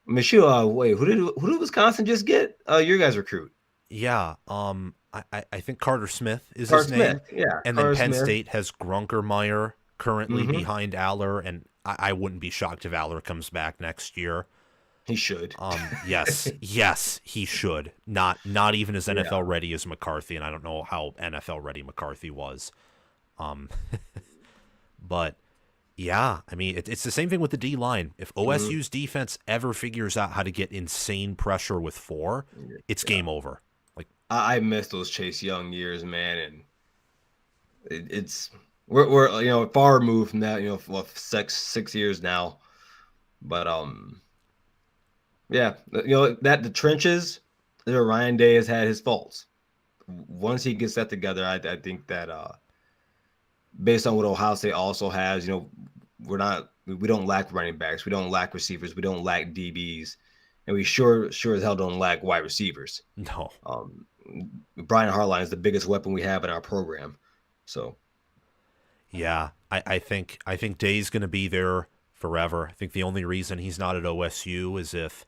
Speaker 2: Michelle. Wait, who did Wisconsin just get? Your guys recruit
Speaker 1: Yeah, I think Carter Smith is
Speaker 2: Carter
Speaker 1: his
Speaker 2: Smith.
Speaker 1: name,
Speaker 2: Yeah,
Speaker 1: and then
Speaker 2: Carter
Speaker 1: Penn
Speaker 2: Smith.
Speaker 1: State has Grunkermeyer currently
Speaker 2: Mm-hmm.
Speaker 1: behind Aller, and I wouldn't be shocked if Aller comes back next year.
Speaker 2: He should.
Speaker 1: Yes, yes, he should. Not even as
Speaker 2: Yeah.
Speaker 1: NFL ready as McCarthy, and I don't know how NFL ready McCarthy was. Um, but yeah, I mean it's the same thing with the D line. If
Speaker 2: Mm-hmm.
Speaker 1: OSU's defense ever figures out how to get insane pressure with four, it's
Speaker 2: Yeah.
Speaker 1: game over. Like
Speaker 2: I miss those Chase Young years, man, and it's we're far removed from that. For 6 years now, but yeah, that the trenches. Ryan Day has had his faults. Once he gets that together, I think that based on what Ohio State also has, we don't lack running backs, we don't lack receivers, we don't lack DBs, and we sure as hell don't lack wide receivers.
Speaker 1: no,
Speaker 2: Um, Brian Hartline is the biggest weapon we have in our program. So
Speaker 1: yeah, I think Day's gonna be there forever. I think the only reason he's not at OSU is if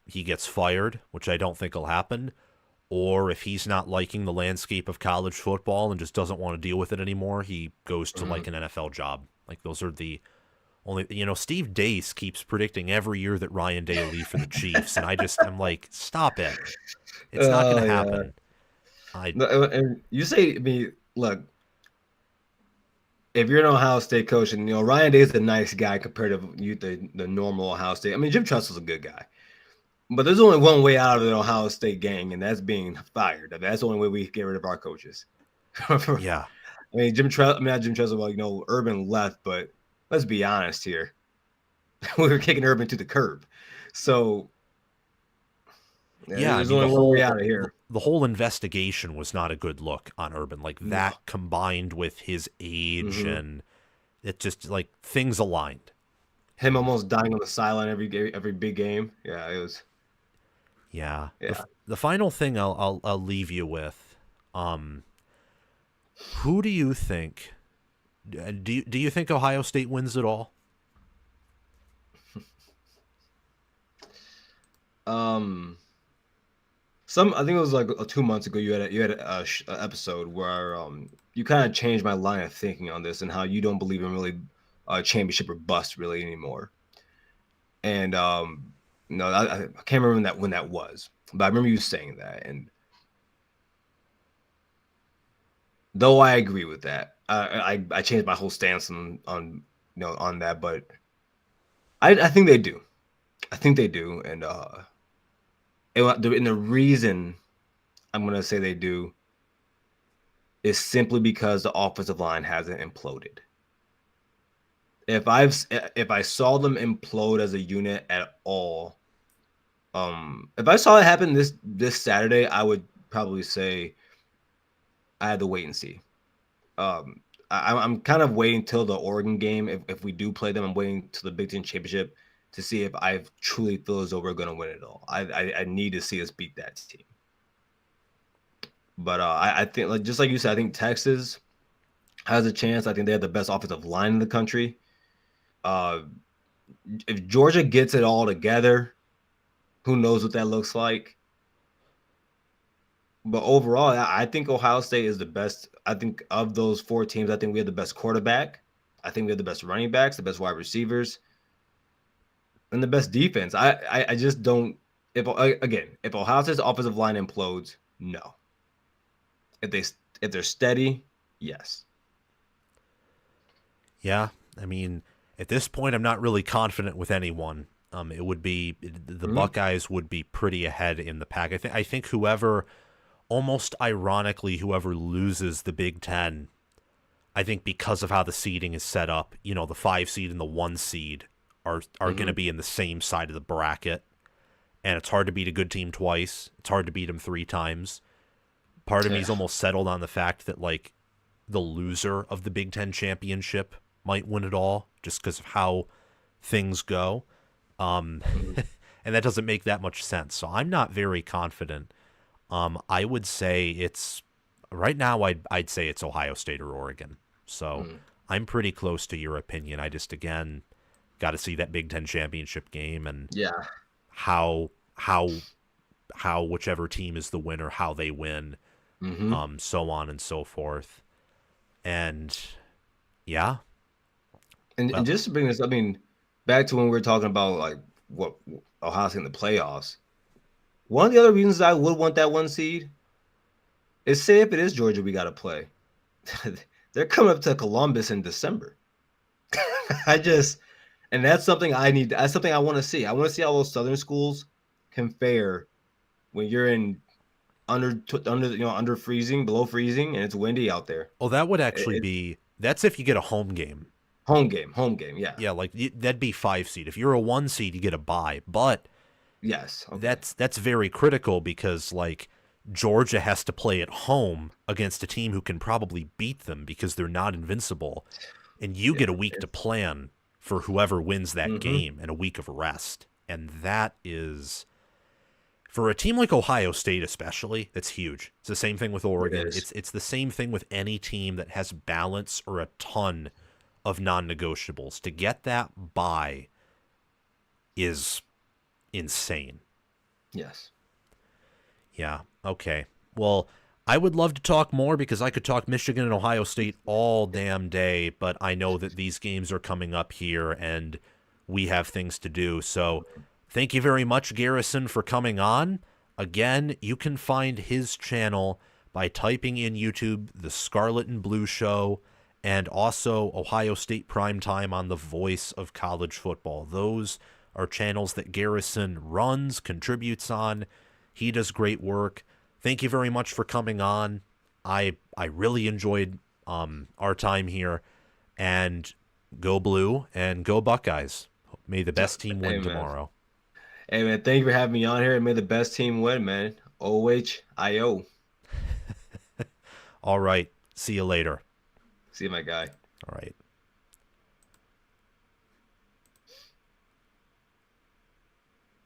Speaker 1: he gets fired, which I don't think will happen, or if he's not liking the landscape of college football and just doesn't want to deal with it anymore, he goes to
Speaker 2: mhm.
Speaker 1: like an NFL job. Like those are the only, Steve Dace keeps predicting every year that Ryan Day will leave for the Chiefs, and I'm like, stop it. It's not going
Speaker 2: Oh
Speaker 1: to
Speaker 2: yeah.
Speaker 1: happen. I
Speaker 2: No, and you say, I mean, look, if you're an Ohio State coach, and Ryan Day is a nice guy compared to the normal Ohio State. I mean, Jim Tressel's a good guy, but there's only one way out of the Ohio State gang, and that's being fired. I mean, that's the only way we get rid of our coaches. I
Speaker 1: yeah.
Speaker 2: mean, not Jim Tressel. Well, Urban left, but let's be honest here, we were kicking Urban to the curb. So yeah,
Speaker 1: Yeah, I
Speaker 2: there's
Speaker 1: mean the
Speaker 2: only one way
Speaker 1: whole
Speaker 2: out of here.
Speaker 1: the whole investigation was not a good look on Urban. Like
Speaker 2: No.
Speaker 1: that combined with his age
Speaker 2: Mm-hmm.
Speaker 1: and it just like things aligned.
Speaker 2: Him almost dying on the sideline every big game. Yeah, it was.
Speaker 1: Yeah. The
Speaker 2: Yeah.
Speaker 1: the final thing I'll leave you with, um, who do you think? Do you think Ohio State wins it all?
Speaker 2: Um, some I think it was like 2 months ago. You had a episode where you kind of changed my line of thinking on this and how you don't believe in really championship or bust really anymore. And no, I can't remember when that was, but I remember you saying that. And though I agree with that, I changed my whole stance on that. But I think they do. I think they do, and the reason I'm gonna say they do is simply because the offensive line hasn't imploded. If I saw them implode as a unit at all, if I saw it happen this Saturday, I would probably say I had to wait and see. Um, I'm kind of waiting till the Oregon game. If we do play them, I'm waiting till the Big Ten championship to see if I truly feel as though we're going to win it all. I need to see us beat that team. But I think, like just like you said, I think Texas has a chance. I think they have the best offensive line in the country. Uh, if Georgia gets it all together, who knows what that looks like? But overall, I think Ohio State is the best. I think of those four teams, I think we have the best quarterback. I think we have the best running backs, the best wide receivers, and the best defense. I just don't. If Ohio State's offensive line implodes, no. If they if they're steady, yes.
Speaker 1: Yeah, I mean, at this point, I'm not really confident with anyone. It would be the
Speaker 2: Mm-hmm.
Speaker 1: Buckeyes would be pretty ahead in the pack. I think whoever, almost ironically, whoever loses the Big Ten, I think because of how the seeding is set up, the 5 seed and the 1 seed are going
Speaker 2: Mm-hmm.
Speaker 1: to be in the same side of the bracket, and it's hard to beat a good team twice. It's hard to beat them 3 times. Part of me
Speaker 2: Yeah.
Speaker 1: is almost settled on the fact that like the loser of the Big Ten championship might win it all, just because of how things go. Um,
Speaker 2: Mm-hmm.
Speaker 1: and that doesn't make that much sense. So I'm not very confident. I would say it's right now. I'd say it's Ohio State or Oregon. So I'm pretty close to your opinion. I just, again, got to see that Big Ten championship game and
Speaker 2: Yeah.
Speaker 1: how how how whichever team is the winner, how they win,
Speaker 2: Mm-hmm.
Speaker 1: so on and so forth. And yeah,
Speaker 2: And
Speaker 1: well,
Speaker 2: just to bring this, I mean, back to when we were talking about like what Ohio State in the playoffs. One of the other reasons I would want that one seed is say if it is Georgia we got to play. They're coming up to Columbus in December. I just, and that's something I need. That's something I want to see. I want to see how those Southern schools can fare when you're in under under freezing, below freezing, and it's windy out there.
Speaker 1: oh, that would actually
Speaker 2: It's
Speaker 1: be that's if you get a home game.
Speaker 2: home game. Yeah.
Speaker 1: Yeah, like that'd be 5 seed. If you're a 1 seed, you get a bye. But
Speaker 2: Yes. Okay.
Speaker 1: that's very critical because like Georgia has to play at home against a team who can probably beat them because they're not invincible, and you get
Speaker 2: Yeah.
Speaker 1: a week to plan for whoever wins that
Speaker 2: Mm-hmm.
Speaker 1: game and a week of rest. And that is for a team like Ohio State especially, that's huge. It's the same thing with
Speaker 2: It
Speaker 1: Oregon.
Speaker 2: is.
Speaker 1: It's the same thing with any team that has balance or a ton of non-negotiables. To get that bye is insane.
Speaker 2: Yes.
Speaker 1: Yeah. Okay. Well, I would love to talk more because I could talk Michigan and Ohio State all damn day, but I know that these games are coming up here and we have things to do. So thank you very much, Garrison, for coming on. Again, you can find his channel by typing in YouTube The Scarlet and Blue Show and also Ohio State Primetime on the Voice of College Football. Those are channels that Garrison runs, contributes on. He does great work. Thank you very much for coming on. I really enjoyed our time here. And go Blue and go Buckeyes. May the best team
Speaker 2: Hey
Speaker 1: win
Speaker 2: man.
Speaker 1: tomorrow.
Speaker 2: Hey man. Thank you for having me on here, and may the best team win, man. OHIO.
Speaker 1: All right. See you later.
Speaker 2: See you, my guy.
Speaker 1: All right.